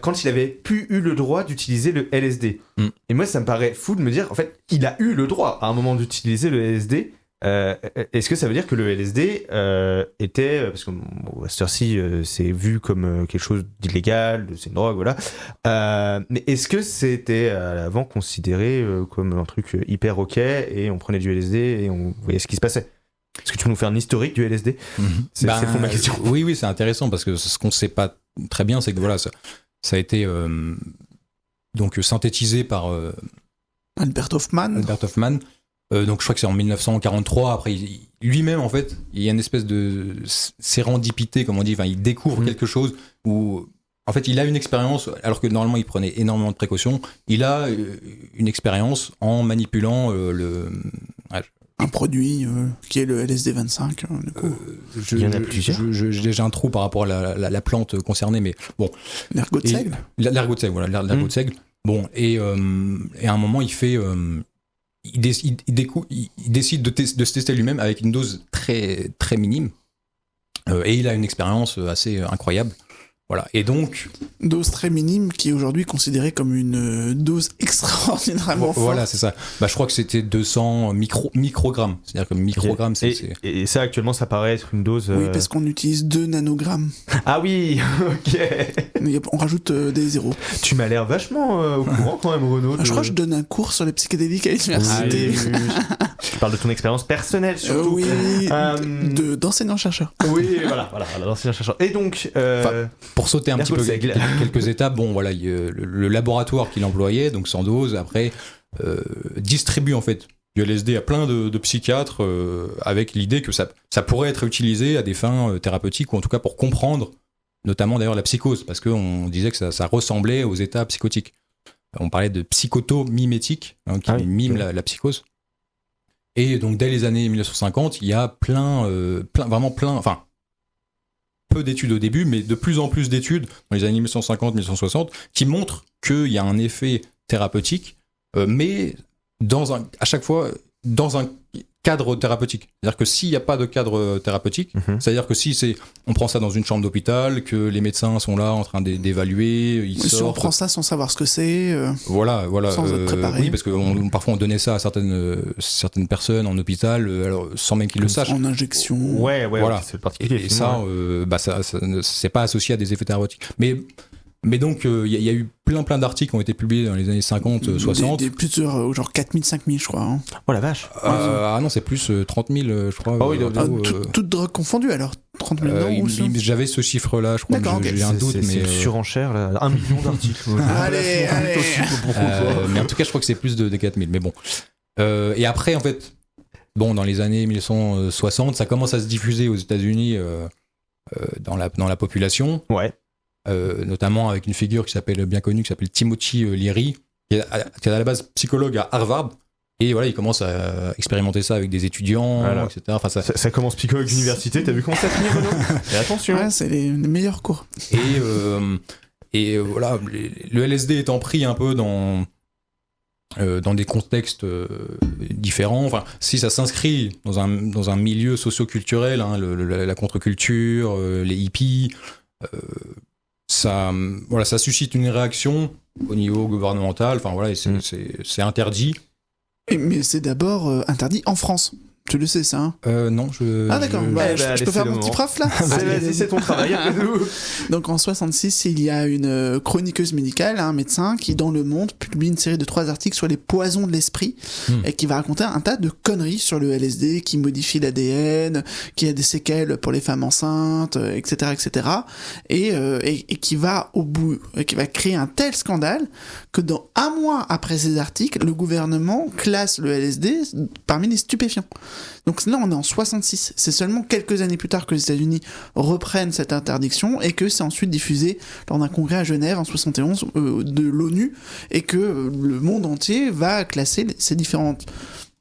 quand il avait eu le droit d'utiliser le LSD. Et moi, ça me paraît fou de me dire, en fait, il a eu le droit à un moment d'utiliser le LSD. Est-ce que ça veut dire que le LSD était, parce que à cette heure-ci c'est vu comme quelque chose d'illégal, c'est une drogue, voilà, mais est-ce que c'était avant considéré comme un truc hyper ok, et on prenait du LSD et on voyait ce qui se passait? Est-ce que tu peux nous faire un historique du LSD? C'est le fond de ma question. Oui, c'est intéressant, parce que ce qu'on sait pas très bien, c'est que voilà, ça a été donc synthétisé par Albert Hoffman. Donc je crois que c'est en 1943. Après, lui-même, en fait, il y a une espèce de sérendipité, comme on dit. Enfin, il découvre quelque chose où en fait, il a une expérience, alors que normalement il prenait énormément de précautions. Il a une expérience en manipulant un produit qui est le LSD 25. Du coup. Il y en a plusieurs. J'ai un trou par rapport à la plante concernée, mais bon. L'ergot de seigle. L'ergot de seigle, voilà, l'ergot de seigle. Bon, et à un moment, il fait. Il décide de se tester lui-même avec une dose très, très minime. Et il a une expérience assez incroyable. Voilà. Et donc. Dose très minime qui est aujourd'hui considérée comme une dose extraordinairement forte. Voilà, c'est ça. Je crois que c'était 200 microgrammes. C'est-à-dire que microgramme, okay. Et ça, actuellement, ça paraît être une dose. Oui, parce qu'on utilise 2 nanogrammes. Ah oui, ok. On rajoute des zéros. Tu m'as l'air vachement au courant quand même, Renaud. Je crois que je donne un cours sur les psychédéliques à l'université. Tu parles de ton expérience personnelle, surtout. Oui, d'enseignant-chercheur. Oui, voilà, d'enseignant-chercheur. Et donc. Pour sauter un petit peu quelques étapes, bon voilà, le laboratoire qu'il employait, donc sans dose, après distribue en fait du LSD à plein de psychiatres avec l'idée que ça pourrait être utilisé à des fins thérapeutiques ou en tout cas pour comprendre, notamment d'ailleurs la psychose, parce qu'on disait que ça ressemblait aux états psychotiques. On parlait de psychotomimétique, hein, qui mime la psychose. Et donc dès les années 1950, il y a peu d'études au début, mais de plus en plus d'études dans les années 1950-1960 qui montrent qu'il y a un effet thérapeutique, mais à chaque fois dans un cadre thérapeutique. C'est-à-dire que s'il n'y a pas de cadre thérapeutique, c'est-à-dire que on prend ça dans une chambre d'hôpital, que les médecins sont là en train d'évaluer, si on prend ça sans savoir ce que c'est, voilà, sans être préparé. Oui, parce que parfois on donnait ça à certaines personnes en hôpital, alors, sans même qu'ils le sachent. En injection. Ouais, voilà. C'est particulier. Et ça, c'est pas associé à des effets thérapeutiques. Mais donc, il y a eu plein d'articles qui ont été publiés dans les années 50, 60. Plusieurs, genre 4000, 5000, je crois. Hein. Oh la vache. Ah non, c'est plus 30 000, je crois. Ah oui, toute drogue confondue, alors 30 000 non j'avais ce chiffre-là, je crois. D'accord, j'ai un doute, mais. C'est une surenchère, là. 1 million d'articles. Allez. Mais en tout cas, je crois que c'est plus de 4 000. Mais bon. Et après, en fait, dans les années 1960, ça commence à se diffuser aux États-Unis dans la population. Ouais. Notamment avec une figure bien connue qui s'appelle Timothy Leary, qui est à la base psychologue à Harvard. Et voilà, il commence à expérimenter ça avec des étudiants, etc. Enfin, ça commence psychologue d'université, t'as vu comment ça finit, Renaud ? Et attention. Ouais, c'est les meilleurs cours. Et voilà, le LSD étant pris un peu dans des contextes différents. Enfin, si ça s'inscrit dans un milieu socio-culturel, hein, la contre-culture, les hippies, ça suscite une réaction au niveau gouvernemental. Enfin voilà, c'est interdit. Mais c'est d'abord interdit en France. Tu le sais, ça, hein Non, Ah d'accord, je peux faire mon petit prof, là. Vas-y, c'est ton travail, nous. Donc en 66, il y a une chroniqueuse médicale, un médecin, qui dans Le Monde publie une série de 3 articles sur les poisons de l'esprit, et qui va raconter un tas de conneries sur le LSD, qui modifie l'ADN, qui a des séquelles pour les femmes enceintes, etc., etc., et qui va au bout, qui va créer un tel scandale que dans un mois après ces articles, le gouvernement classe le LSD parmi les stupéfiants. Donc là, on est en 66. C'est seulement quelques années plus tard que les États-Unis reprennent cette interdiction et que c'est ensuite diffusé lors d'un congrès à Genève en 71 de l'ONU et que le monde entier va classer ces différentes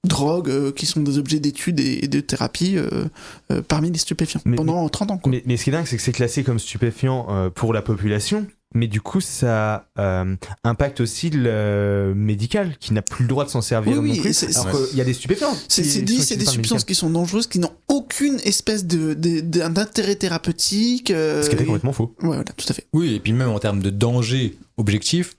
drogues qui sont des objets d'étude et de thérapie parmi les stupéfiants pendant 30 ans. Quoi. Mais ce qui est dingue, c'est que c'est classé comme stupéfiant pour la population. Mais du coup, ça impacte aussi le médical, qui n'a plus le droit de s'en servir non plus. Alors qu'il y a des stupéfiants. C'est des substances qui sont dangereuses, qui n'ont aucune espèce d'intérêt thérapeutique. Ce qui était complètement faux. Ouais, voilà, tout à fait. Oui, et puis même en termes de danger objectif,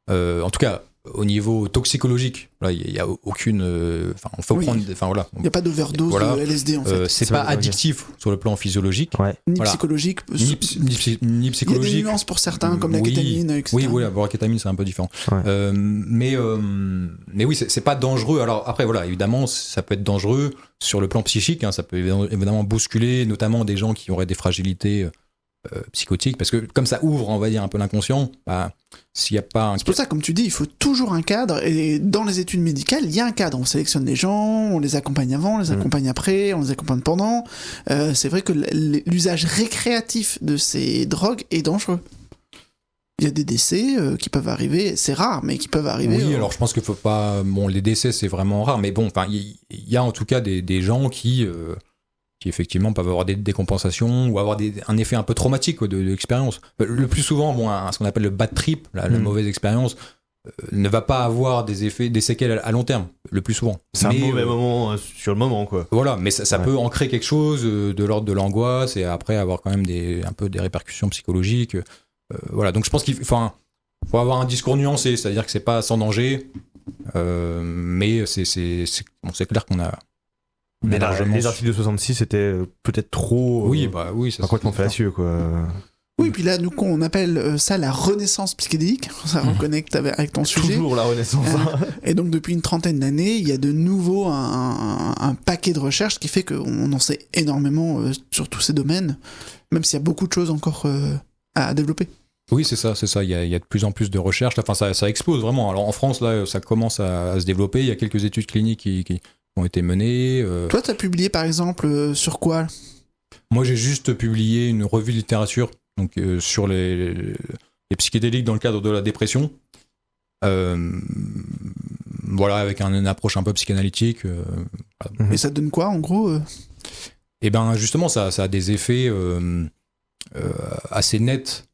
en tout cas au niveau toxicologique, il n'y a aucune. On faut prendre. Voilà. Il n'y a pas d'overdose de LSD en fait. C'est pas addictif sur le plan physiologique. Ni psychologique. Ni psychologique. Il y a des nuances pour certains, comme la kétamine, etc. Oui, la kétamine, c'est un peu différent. Ouais. Mais oui, c'est pas dangereux. Alors après, voilà, évidemment, ça peut être dangereux sur le plan psychique. Hein, ça peut évidemment bousculer, notamment des gens qui auraient des fragilités psychotiques, parce que comme ça ouvre, on va dire, un peu l'inconscient, s'il n'y a pas un... C'est pour ça, comme tu dis, il faut toujours un cadre, et dans les études médicales, il y a un cadre. On sélectionne les gens, on les accompagne avant, on les accompagne après, on les accompagne pendant. C'est vrai que l'usage récréatif de ces drogues est dangereux. Il y a des décès qui peuvent arriver, c'est rare, mais qui peuvent arriver. Oui, alors je pense qu'il faut pas... Bon, les décès, c'est vraiment rare, mais bon, il y a en tout cas des gens qui effectivement peuvent avoir des décompensations ou avoir un effet un peu traumatique de l'expérience. Le plus souvent, ce qu'on appelle le bad trip, la mauvaise expérience, ne va pas avoir des séquelles à long terme, le plus souvent. C'est un mauvais moment sur le moment, quoi. Voilà, mais ça peut ancrer quelque chose de l'ordre de l'angoisse et après avoir quand même un peu des répercussions psychologiques. Voilà, donc je pense qu'il faut avoir un discours nuancé, c'est-à-dire que c'est pas sans danger, mais c'est clair qu'on a... Mais les articles de 66 c'était peut-être trop... Oui, ça complètement fallacieux, quoi. Oui, puis là, nous, on appelle ça la renaissance psychédélique. Ça reconnecte avec ton sujet. Toujours la renaissance. Et donc, depuis une trentaine d'années, il y a de nouveau un paquet de recherches qui fait qu'on en sait énormément sur tous ces domaines, même s'il y a beaucoup de choses encore à développer. Oui, c'est ça. Il y a de plus en plus de recherches. Enfin, ça explose vraiment. Alors, en France, là, ça commence à se développer. Il y a quelques études cliniques qui ont été menées. Toi, tu as publié, par exemple, sur quoi ? Moi, j'ai juste publié une revue de littérature donc, sur les psychédéliques dans le cadre de la dépression. Voilà, avec une approche un peu psychanalytique. Et ça donne quoi, en gros Eh bien, justement, ça a des effets assez nets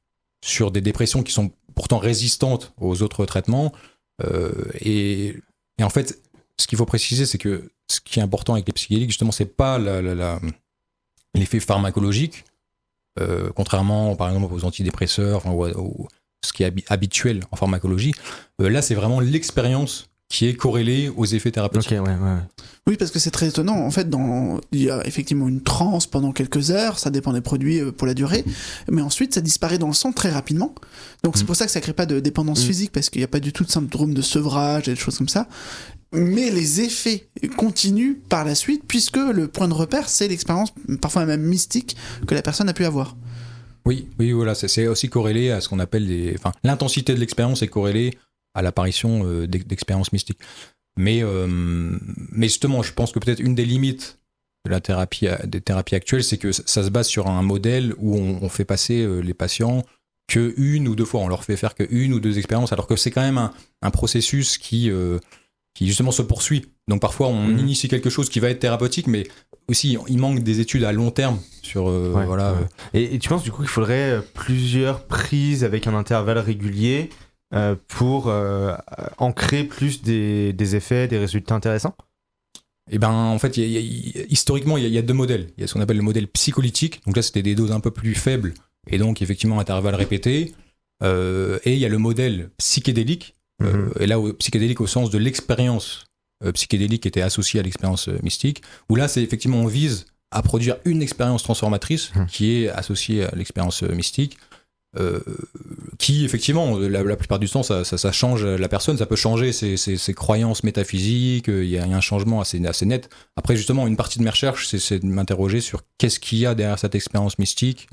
sur des dépressions qui sont pourtant résistantes aux autres traitements. Et en fait, ce qu'il faut préciser, c'est que ce qui est important avec les psychédéliques, justement, c'est pas l'effet pharmacologique, contrairement, par exemple, aux antidépresseurs ou ce qui est habituel en pharmacologie. Là, c'est vraiment l'expérience qui est corrélée aux effets thérapeutiques. Okay, ouais. Oui, parce que c'est très étonnant. En fait, il y a effectivement une transe pendant quelques heures, ça dépend des produits pour la durée, mais ensuite, ça disparaît dans le sang très rapidement. Donc, c'est pour ça que ça crée pas de dépendance physique, parce qu'il n'y a pas du tout de syndrome de sevrage et des choses comme ça. Mais les effets continuent par la suite, puisque le point de repère, c'est l'expérience, parfois même mystique, que la personne a pu avoir. Oui, voilà, c'est aussi corrélé à ce qu'on appelle l'intensité de l'expérience est corrélée à l'apparition d'expériences mystiques. Mais justement, je pense que peut-être une des limites de des thérapies actuelles, c'est que ça se base sur un modèle où on fait passer les patients que une ou deux fois, on leur fait faire que une ou deux expériences, alors que c'est quand même un processus qui justement se poursuit. Donc parfois, on initie quelque chose qui va être thérapeutique, mais aussi, il manque des études à long terme sur... voilà. Et tu penses du coup qu'il faudrait plusieurs prises avec un intervalle régulier pour ancrer plus des effets, des résultats intéressants ? Eh ben, en fait, historiquement, il y a deux modèles. Il y a ce qu'on appelle le modèle psycholytique. Donc là, c'était des doses un peu plus faibles, et donc effectivement, intervalle répété. Et il y a le modèle psychédélique. Et là, psychédélique au sens de l'expérience psychédélique qui était associée à l'expérience mystique, où là, c'est effectivement, on vise à produire une expérience transformatrice qui est associée à l'expérience mystique, qui, effectivement, la plupart du temps, ça change la personne, ça peut changer ses croyances métaphysiques, il y a un changement assez net. Après, justement, une partie de mes recherches, c'est de m'interroger sur qu'est-ce qu'il y a derrière cette expérience mystique.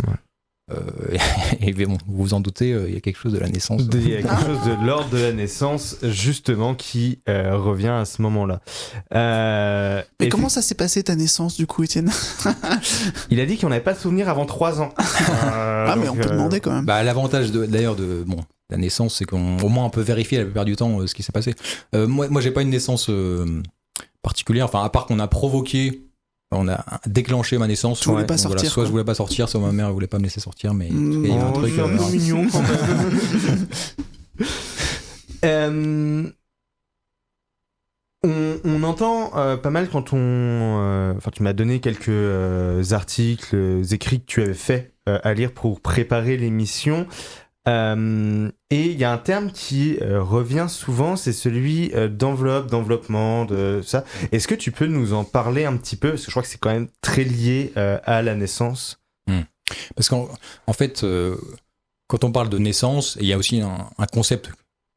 Et bon, vous vous en doutez, il y a quelque chose de la naissance. Il y a quelque chose de l'ordre de la naissance, justement, qui revient à ce moment-là. Mais comment ça s'est passé ta naissance, du coup, Étienne ? Il a dit qu'on n'avait pas de souvenir avant 3 ans. Mais on peut demander quand même. L'avantage d'ailleurs de la naissance, c'est qu'au moins on peut vérifier la plupart du temps ce qui s'est passé. Moi, j'ai pas une naissance particulière, enfin, à part qu'on a provoqué. On a déclenché ma naissance. Tu voulais pas sortir. Voilà, soit je voulais pas sortir, soit ma mère voulait pas me laisser sortir, mais il y a un truc. C'est un peu mignon quand même. On entend pas mal quand enfin, tu m'as donné quelques articles écrits que tu avais fait à lire pour préparer l'émission. Et il y a un terme qui revient souvent, c'est celui d'enveloppement, de ça. Est-ce que tu peux nous en parler un petit peu ? Parce que je crois que c'est quand même très lié à la naissance. Parce qu'en fait, quand on parle de naissance, il y a aussi un concept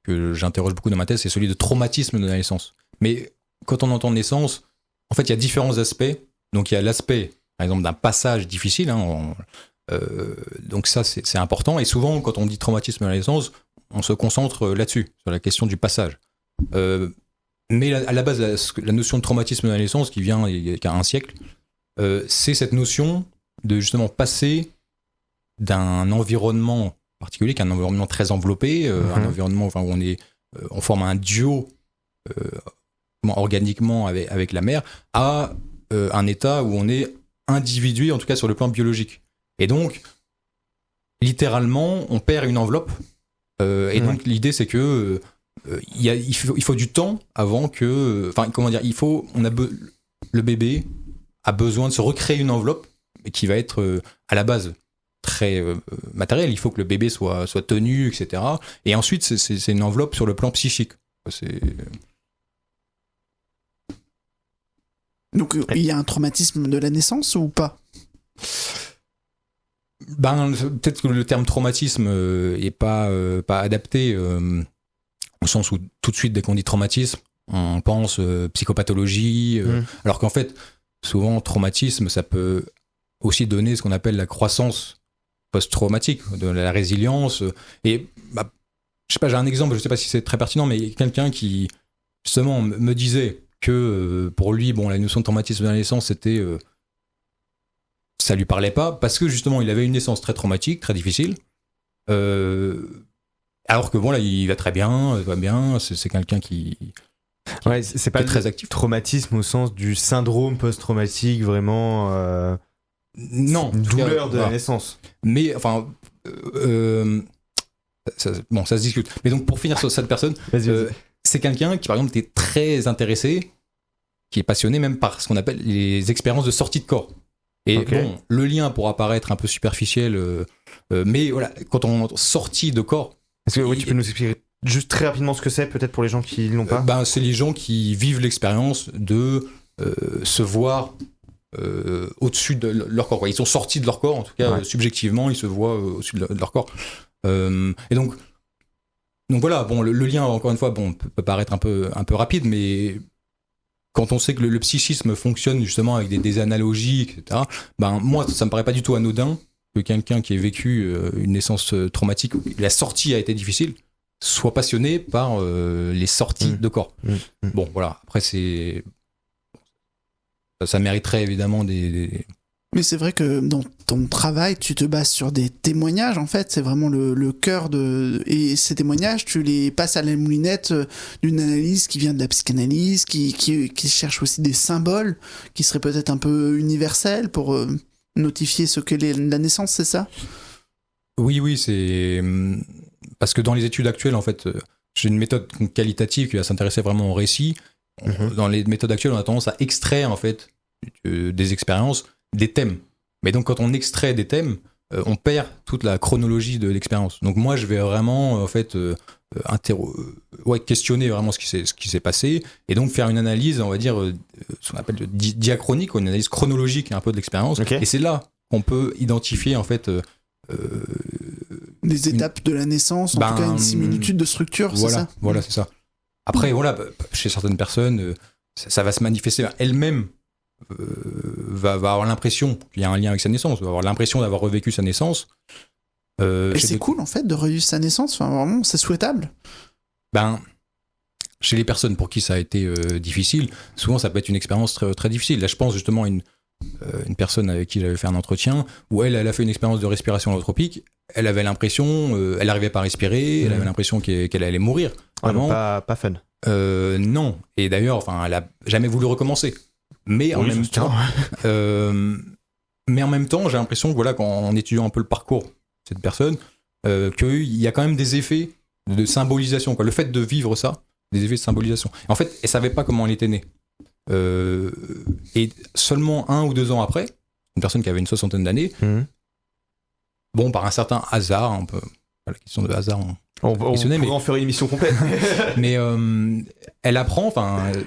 que j'interroge beaucoup dans ma thèse, c'est celui de traumatisme de la naissance. Mais quand on entend naissance, en fait, il y a différents aspects. Donc il y a l'aspect, par exemple, d'un passage difficile, donc ça, c'est important. Et souvent, quand on dit traumatisme de la naissance, on se concentre là-dessus, sur la question du passage. Mais à la base, la notion de traumatisme de la naissance, qui vient il y a un siècle, c'est cette notion de justement passer d'un environnement particulier, qui est un environnement très enveloppé, un environnement où on forme un duo organiquement avec la mère, à un état où on est individué, en tout cas sur le plan biologique. Et donc, littéralement, on perd une enveloppe. Donc, l'idée, c'est que il faut du temps avant que... Enfin, comment dire, le bébé a besoin de se recréer une enveloppe qui va être, à la base, très matérielle. Il faut que le bébé soit tenu, etc. Et ensuite, c'est une enveloppe sur le plan psychique. Donc, il y a un traumatisme de la naissance ou pas ? Peut-être que le terme traumatisme est pas adapté, au sens où tout de suite, dès qu'on dit traumatisme, on pense psychopathologie, alors qu'en fait, souvent, traumatisme, ça peut aussi donner ce qu'on appelle la croissance post-traumatique, de la résilience. Et je sais pas, j'ai un exemple, je sais pas si c'est très pertinent, mais quelqu'un qui, justement, me disait que pour lui, la notion de traumatisme de la naissance, c'était... ça lui parlait pas, parce que justement, il avait une naissance très traumatique, très difficile. Alors que là, il va très bien, va bien, c'est quelqu'un qui c'est pas est très actif. Traumatisme au sens du syndrome post-traumatique, vraiment... Non, une douleur de la naissance. Mais enfin, ça se discute. Mais donc pour finir sur cette personne, c'est quelqu'un qui par exemple était très intéressé, qui est passionné même par ce qu'on appelle les expériences de sortie de corps. Et le lien pourra paraître un peu superficiel, mais voilà, quand on sortit de corps. Est-ce que tu peux nous expliquer juste très rapidement ce que c'est, peut-être pour les gens qui l'ont pas c'est les gens qui vivent l'expérience de se voir au-dessus de leur corps. Ils sont sortis de leur corps, en tout cas subjectivement, ils se voient au-dessus de leur corps. Et donc voilà, le lien, encore une fois, peut paraître un peu rapide, mais quand on sait que le psychisme fonctionne justement avec des analogies, etc., moi, ça me paraît pas du tout anodin que quelqu'un qui ait vécu une naissance traumatique, la sortie a été difficile, soit passionné par les sorties de corps. Bon, voilà, après, ça mériterait évidemment des... Mais c'est vrai que dans ton travail, tu te bases sur des témoignages, en fait, c'est vraiment le cœur de... Et ces témoignages, tu les passes à la moulinette d'une analyse qui vient de la psychanalyse, qui cherche aussi des symboles, qui seraient peut-être un peu universels pour notifier ce qu'est la naissance, c'est ça ? Oui, c'est... Parce que dans les études actuelles, en fait, j'ai une méthode qualitative qui va s'intéresser vraiment au récit. Dans les méthodes actuelles, on a tendance à extraire, en fait, des expériences, des thèmes. Mais donc, quand on extrait des thèmes, on perd toute la chronologie de l'expérience. Donc moi, je vais vraiment, en fait, questionner vraiment ce qui s'est passé, et donc faire une analyse, on va dire, ce qu'on appelle diachronique, une analyse chronologique un peu de l'expérience. Et c'est là qu'on peut identifier, en fait... des étapes de la naissance, en tout cas une similitude de structure, c'est ça ? Voilà, c'est ça. Après, chez certaines personnes, ça va se manifester elle-même, va avoir l'impression qu'il y a un lien avec sa naissance, va avoir l'impression d'avoir revécu sa naissance. Et c'est cool, en fait, de revivre sa naissance, enfin, vraiment, c'est souhaitable. Chez les personnes pour qui ça a été difficile, souvent ça peut être une expérience très, très difficile. Là, je pense justement à une personne avec qui j'avais fait un entretien, où elle a fait une expérience de respiration allotropique. Elle avait l'impression, elle n'arrivait pas à respirer, elle avait l'impression qu'elle allait mourir. Vraiment. Pas fun. Non. Et d'ailleurs, elle a jamais voulu recommencer. Mais en même temps, j'ai l'impression que qu'en étudiant un peu le parcours de cette personne, qu'il y a quand même des effets de symbolisation. Le fait de vivre ça, des effets de symbolisation. En fait, elle savait pas comment elle était née. Et seulement 1 ou 2 ans après, une personne qui avait une 60aine d'années, par un certain hasard, un peu, la question de hasard, on pourrait en faire une émission complète. Mais elle apprend,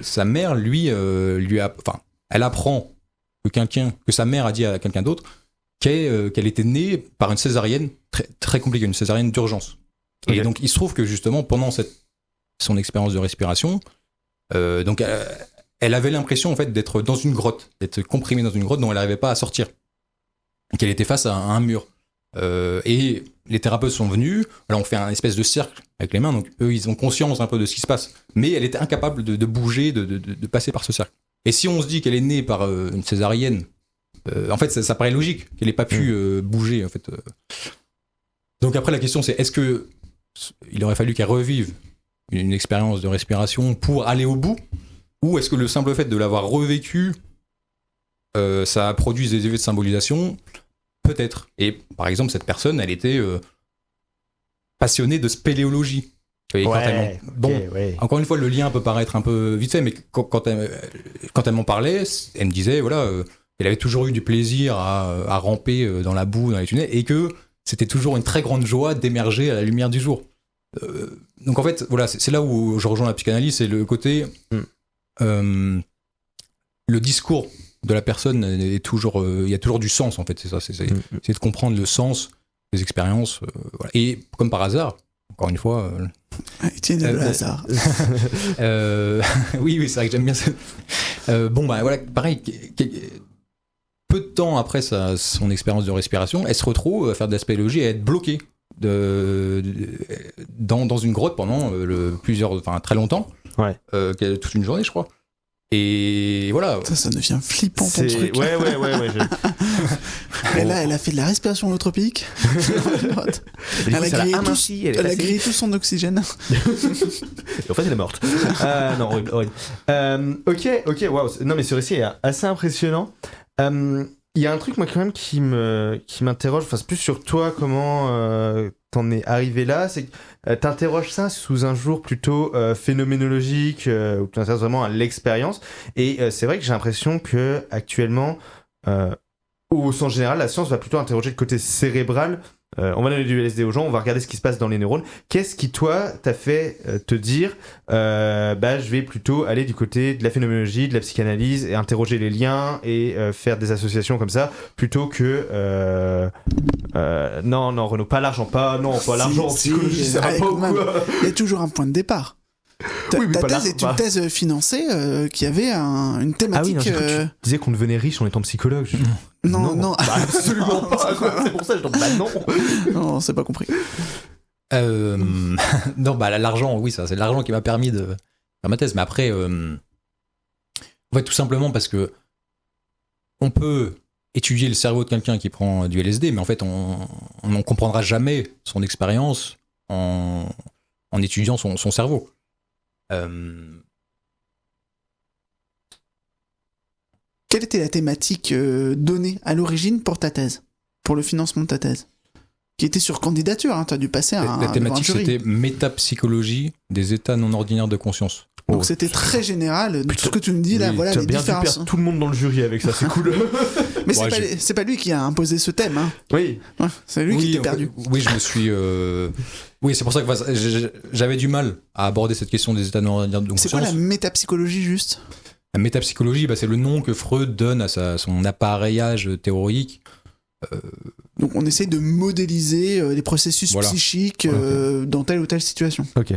sa mère elle apprend que sa mère a dit à quelqu'un d'autre qu'elle était née par une césarienne très, très compliquée, une césarienne d'urgence. Et donc il se trouve que justement pendant son expérience de respiration, elle avait l'impression en fait d'être dans une grotte, d'être comprimée dans une grotte dont elle n'arrivait pas à sortir, et qu'elle était face à un mur. Et les thérapeutes sont venus, alors on fait un espèce de cercle avec les mains, donc eux ils ont conscience un peu de ce qui se passe, mais elle était incapable de bouger, de passer par ce cercle. Et si on se dit qu'elle est née par une césarienne, en fait ça paraît logique qu'elle n'ait pas pu bouger en fait. Donc après, la question, c'est est-ce que il aurait fallu qu'elle revive une expérience de respiration pour aller au bout, ou est-ce que le simple fait de l'avoir revécu, ça produit des effets de symbolisation? Peut-être. Et par exemple, cette personne, elle était passionnée de spéléologie. Encore une fois, le lien peut paraître un peu vite fait, mais quand elle m'en parlait, elle me disait, voilà, elle avait toujours eu du plaisir à ramper dans la boue, dans les tunnels, et que c'était toujours une très grande joie d'émerger à la lumière du jour. Donc en fait, voilà, c'est là où je rejoins la psychanalyse, c'est le côté... le discours de la personne est toujours... Il y a toujours du sens, en fait, c'est ça. C'est de comprendre le sens des expériences. Voilà. Et comme par hasard, encore une fois... Étienne de hasard. Oui, c'est vrai que j'aime bien ça. Bon, bah voilà, pareil... Peu de temps après son expérience de respiration, elle se retrouve à faire de la spéléologie et à être bloquée dans une grotte pendant très longtemps, toute une journée, je crois. Et voilà. Ça devient flippant ton truc. Ouais. Et là, elle a fait de la respiration holotropique. Elle a grillé tout son oxygène. En fait, elle est morte. Non, horrible. Ok, waouh. Non, mais ce récit est assez impressionnant. Il y a un truc, moi, quand même, qui m'interroge, enfin, c'est plus sur toi, comment t'en es arrivé là, c'est que t'interroges ça sous un jour plutôt phénoménologique, où tu t'intéresses vraiment à l'expérience, et c'est vrai que j'ai l'impression que actuellement, au sens général, la science va plutôt interroger le côté cérébral. On va donner du LSD aux gens, on va regarder ce qui se passe dans les neurones. Qu'est-ce qui, toi, t'a fait te dire je vais plutôt aller du côté de la phénoménologie, de la psychanalyse, et interroger les liens et faire des associations comme ça, plutôt que... Non, Renaud, pas l'argent, en psychologie, ça va pas ou quoi? Il y a toujours un point de départ. Ta thèse est une thèse financée qui avait une thématique... Ah oui, tu disais qu'on devenait riche en étant psychologue. Non. Absolument pas. C'est pour ça que je dis non. Non, c'est pas compris. Non, l'argent, oui, ça, c'est l'argent qui m'a permis de faire ma thèse. Mais après, en fait, tout simplement parce que on peut étudier le cerveau de quelqu'un qui prend du LSD, mais en fait, on n'en comprendra jamais son expérience en étudiant son cerveau. Quelle était la thématique donnée à l'origine pour ta thèse, pour le financement de ta thèse, qui était sur candidature, tu as dû passer la thématique, c'était métapsychologie des états non ordinaires de conscience. Donc c'était très général, tout ce que tu me dis là, voilà les les bien différences. Tu perds tout le monde dans le jury avec ça, c'est cool. Mais c'est pas lui qui a imposé ce thème. Hein. Oui. Ouais, c'est lui qui t'est perdu. Oui, je me suis... Oui, c'est pour ça que j'avais du mal à aborder cette question des états non ordinaires de conscience. C'est quoi la métapsychologie, juste ? La métapsychologie, c'est le nom que Freud donne à son appareillage théorique. Donc on essaie de modéliser les processus psychiques dans telle ou telle situation. Ok.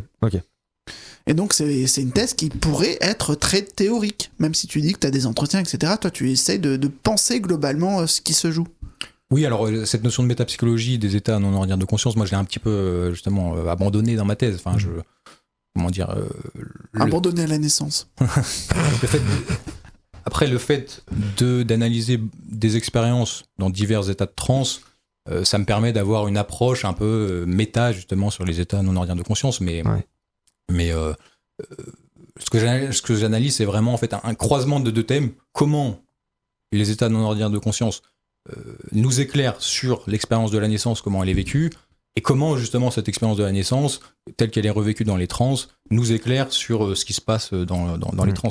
Et donc c'est une thèse qui pourrait être très théorique, même si tu dis que tu as des entretiens, etc. Toi, tu essaies de penser globalement ce qui se joue. Oui, alors cette notion de métapsychologie des états non ordinaires de conscience, moi je l'ai un petit peu justement abandonnée dans ma thèse. Enfin, abandonné à la naissance. Après, le fait d'analyser des expériences dans divers états de transe, ça me permet d'avoir une approche un peu méta justement sur les états non ordinaires de conscience. Mais ce que j'analyse, c'est vraiment en fait un croisement de deux thèmes. Comment les états non ordinaires de conscience nous éclairent sur l'expérience de la naissance, comment elle est vécue, et comment justement cette expérience de la naissance, telle qu'elle est revécue dans les trans, nous éclaire sur ce qui se passe dans les trans.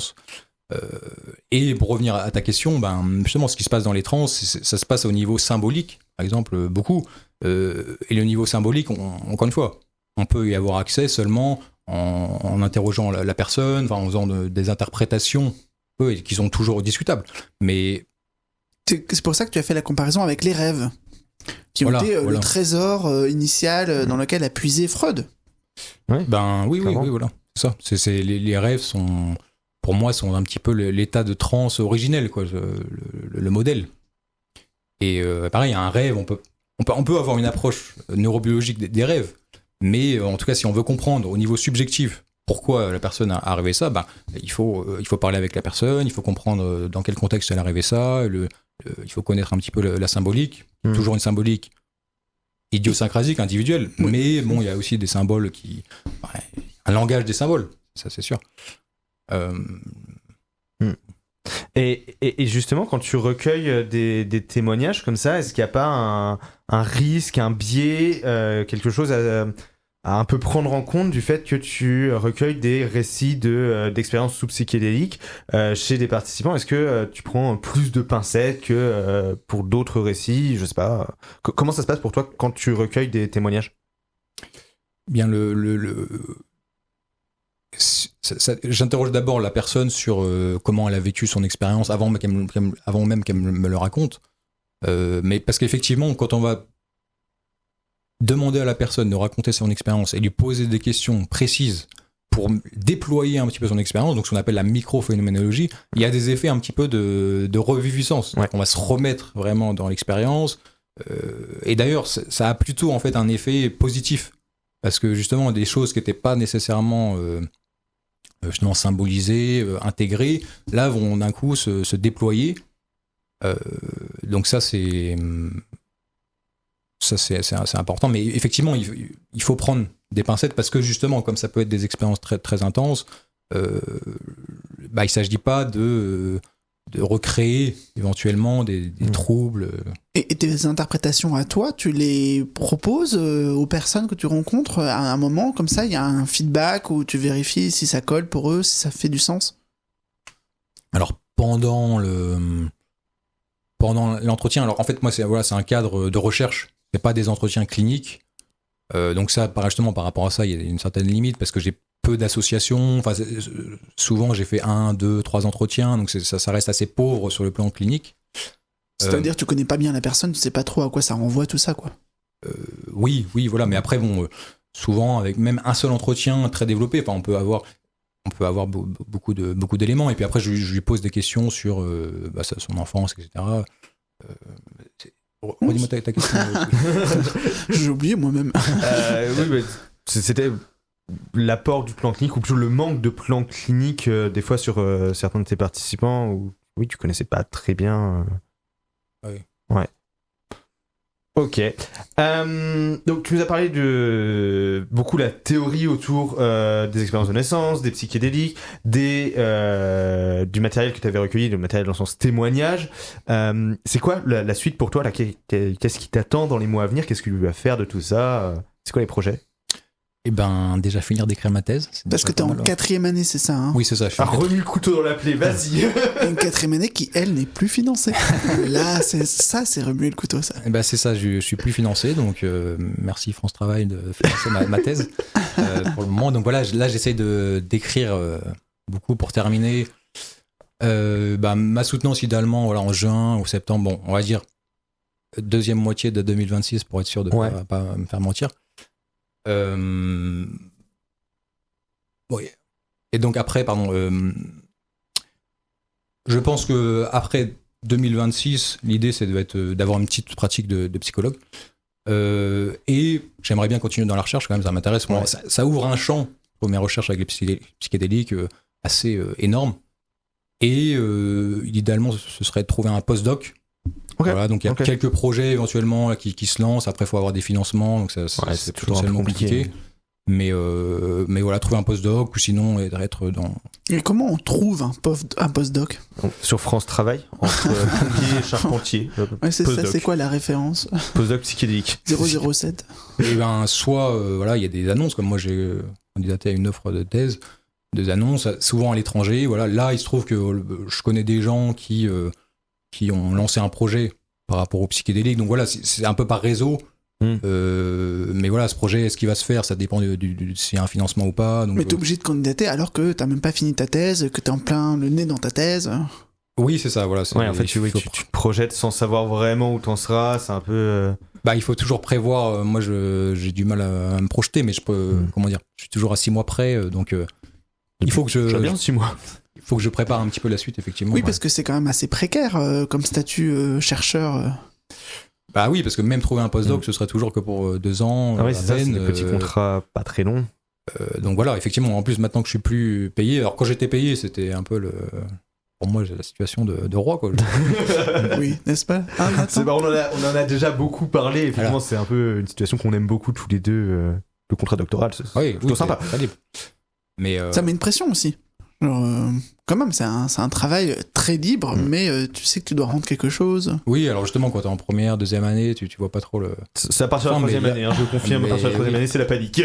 Et pour revenir à ta question, justement ce qui se passe dans les trans, ça se passe au niveau symbolique, par exemple, beaucoup. Et le niveau symbolique, encore une fois, on peut y avoir accès seulement en interrogeant la personne, en faisant des interprétations qui sont toujours discutables. Mais c'est pour ça que tu as fait la comparaison avec les rêves, qui ont été le trésor initial dans lequel a puisé Freud. Oui, voilà. C'est ça. Les rêves sont, pour moi, sont un petit peu l'état de transe originel, quoi, le modèle. Et pareil, un rêve, on peut avoir une approche neurobiologique des rêves, mais en tout cas, si on veut comprendre au niveau subjectif pourquoi la personne a rêvé ça, il faut parler avec la personne, il faut comprendre dans quel contexte elle a rêvé ça, il faut connaître un petit peu la symbolique, toujours une symbolique idiosyncrasique, individuelle. Oui. Mais bon, il y a aussi des symboles un langage des symboles, ça c'est sûr. Et justement, quand tu recueilles des témoignages comme ça, est-ce qu'il n'y a pas un risque, un biais, quelque chose à un peu prendre en compte du fait que tu recueilles des récits d'expériences sous psychédéliques chez des participants? Est-ce que tu prends plus de pincettes que pour d'autres récits? Je sais pas. Comment ça se passe pour toi quand tu recueilles des témoignages? Bien, j'interroge d'abord la personne sur comment elle a vécu son expérience avant même qu'elle me le raconte. Mais parce qu'effectivement, quand on va demander à la personne de raconter son expérience et lui poser des questions précises pour déployer un petit peu son expérience, donc ce qu'on appelle la micro-phénoménologie, il y a des effets un petit peu de reviviscence. On va se remettre vraiment dans l'expérience. Et d'ailleurs, ça a plutôt en fait un effet positif. Parce que justement, des choses qui n'étaient pas nécessairement justement symbolisées, intégrées, là vont d'un coup se déployer. Donc ça, c'est important. Mais effectivement, il faut prendre des pincettes parce que justement, comme ça peut être des expériences très, très intenses, il ne s'agit pas de recréer éventuellement des troubles. Et tes interprétations à toi, tu les proposes aux personnes que tu rencontres à un moment comme ça, il y a un feedback où tu vérifies si ça colle pour eux, si ça fait du sens? Alors pendant l'entretien, alors en fait moi c'est un cadre de recherche, c'est pas des entretiens cliniques. Donc ça, justement par rapport à ça, il y a une certaine limite parce que j'ai peu d'associations. Enfin, souvent j'ai fait 1, 2, 3 entretiens, donc ça reste assez pauvre sur le plan clinique. C'est-à-dire tu connais pas bien la personne, tu sais pas trop à quoi ça renvoie tout ça, quoi. Oui, voilà, mais après bon, souvent avec même un seul entretien très développé, enfin on peut avoir beaucoup d'éléments et puis après je lui pose des questions sur son enfance, etc. Redis-moi ta question. J'ai oublié moi-même. Oui, mais c'était l'apport du plan clinique ou plutôt le manque de plan clinique des fois sur certains de tes participants où oui tu connaissais pas très bien. Oui. Ouais. Ok. Donc tu nous as parlé de beaucoup la théorie autour des expériences de naissance, des psychédéliques, du matériel que tu avais recueilli, le matériel dans le sens témoignage. C'est quoi la suite pour toi là? Qu'est-ce qui t'attend dans les mois à venir? Qu'est-ce que tu vas faire de tout ça? C'est quoi les projets? Eh ben, déjà finir d'écrire ma thèse. Parce que t'es en 4e année, c'est ça, hein? Oui, c'est ça. Remue le couteau dans la plaie, vas-y. Une 4e année qui, elle, n'est plus financée. Là, c'est remuer le couteau, ça. Eh ben, c'est ça, je suis plus financé, donc merci France Travail de financer ma thèse pour le moment. Donc voilà, là, j'essaie d'écrire beaucoup pour terminer. Ma soutenance, idéalement, en juin ou septembre, bon, on va dire deuxième moitié de 2026 pour être sûr de ne pas me faire mentir. Oui. Et donc après, je pense que après 2026, l'idée c'est d'avoir une petite pratique de psychologue. Et j'aimerais bien continuer dans la recherche quand même, ça m'intéresse. Ouais. Ça ouvre un champ pour mes recherches avec les psychédéliques assez énorme. Et idéalement, ce serait de trouver un postdoc. Okay. Voilà, donc il y a quelques projets éventuellement là, qui se lancent. Après, il faut avoir des financements, donc c'est potentiellement compliqué. Mais voilà, trouver un postdoc ou sinon être dans. Et comment on trouve un postdoc? Sur France Travail, entre plombier et charpentier. Ouais, c'est ça, c'est quoi la référence? Postdoc psychédélique. 007. Et ben, soit, il y a des annonces, comme moi j'ai candidaté à une offre de thèse, des annonces, souvent à l'étranger. Voilà, là, il se trouve que je connais des gens qui ont lancé un projet par rapport au psychédélique. Donc voilà, c'est un peu par réseau. Mais voilà, ce projet, est-ce qu'il va se faire? Ça dépend s'il y a un financement ou pas. Donc, mais t'es obligé de candidater alors que t'as même pas fini ta thèse, que t'es en plein le nez dans ta thèse. Oui, c'est ça. Voilà, en fait, tu te projettes sans savoir vraiment où t'en seras. C'est un peu. Il faut toujours prévoir. Moi, j'ai du mal à me projeter, mais je peux. Comment dire? Je suis toujours à 6 mois près, donc il faut que je. J'ai bien 6 mois. Il faut que je prépare un petit peu la suite, effectivement. Oui, parce que c'est quand même assez précaire comme statut chercheur. Bah oui, parce que même trouver un postdoc, ce serait toujours que pour 2 ans. Ah oui, c'est ça, c'est des petits contrats pas très longs. Donc voilà, effectivement, en plus, maintenant que je suis plus payé, alors quand j'étais payé, c'était un peu pour moi, j'ai la situation de roi, quoi. Oui, n'est-ce pas? On en a déjà beaucoup parlé. Effectivement, c'est un peu une situation qu'on aime beaucoup tous les deux. Le contrat doctoral, c'est plutôt sympa. Mais ça met une pression aussi. Genre, quand même, c'est un travail très libre, mais tu sais que tu dois rendre quelque chose. Oui, alors justement, quand t'es en première, deuxième année, tu vois pas trop le... C'est à partir de la troisième année, je confirme, à partir de la troisième année, c'est la panique.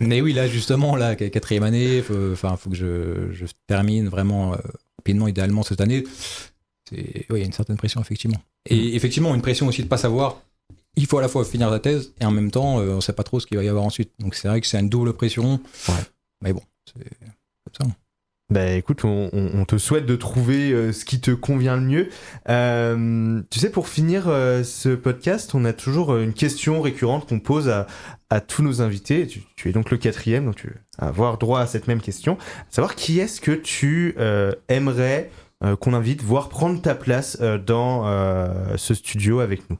Mais oui, là, justement, quatrième année, faut que je termine vraiment rapidement, idéalement, cette année. Oui, il y a une certaine pression, effectivement. Et effectivement, une pression aussi de pas savoir... Il faut à la fois finir ta thèse, et en même temps, on sait pas trop ce qu'il va y avoir ensuite. Donc c'est vrai que c'est une double pression. Ouais. Mais bon, c'est comme ça. Bah écoute, on te souhaite de trouver ce qui te convient le mieux. Tu sais, pour finir ce podcast, on a toujours une question récurrente qu'on pose à tous nos invités. Tu es donc le 4e, donc tu vas avoir droit à cette même question. Savoir qui est-ce que tu aimerais qu'on invite, voire prendre ta place dans ce studio avec nous.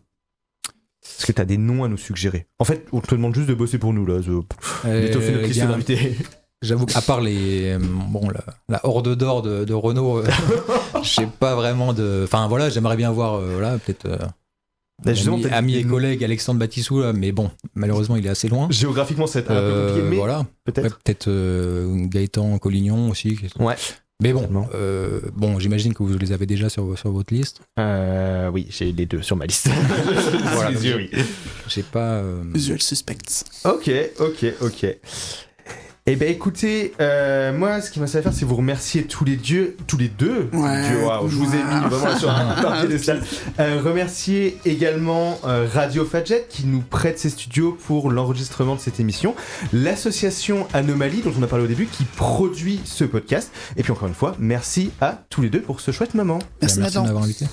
Est-ce que tu as des noms à nous suggérer? En fait, on te demande juste de bosser pour nous, là. D'étoffer notre liste d'invités. J'avoue qu'à part la horde d'or de Renault, je sais pas vraiment de... Enfin, voilà, j'aimerais bien voir, peut-être... ami et collègue Alexandre Batissou, là, mais bon, malheureusement, il est assez loin. Géographiquement, c'est un peu compliqué, mais voilà. Peut-être Gaëtan Collignon aussi. Ouais. Mais bon, j'imagine que vous les avez déjà sur votre liste. Oui, j'ai les deux sur ma liste. Voilà, oui. J'ai pas... Usual suspects. Ok. Eh ben écoutez, moi ce qui m'a fait faire c'est vous remercier tous les deux. Je vous ai mis vraiment sur un piédestal. Remercier également Radio Fadjet qui nous prête ses studios pour l'enregistrement de cette émission. L'association Anomalie dont on a parlé au début qui produit ce podcast. Et puis encore une fois, merci à tous les deux pour ce chouette moment. Merci de m'avoir invité.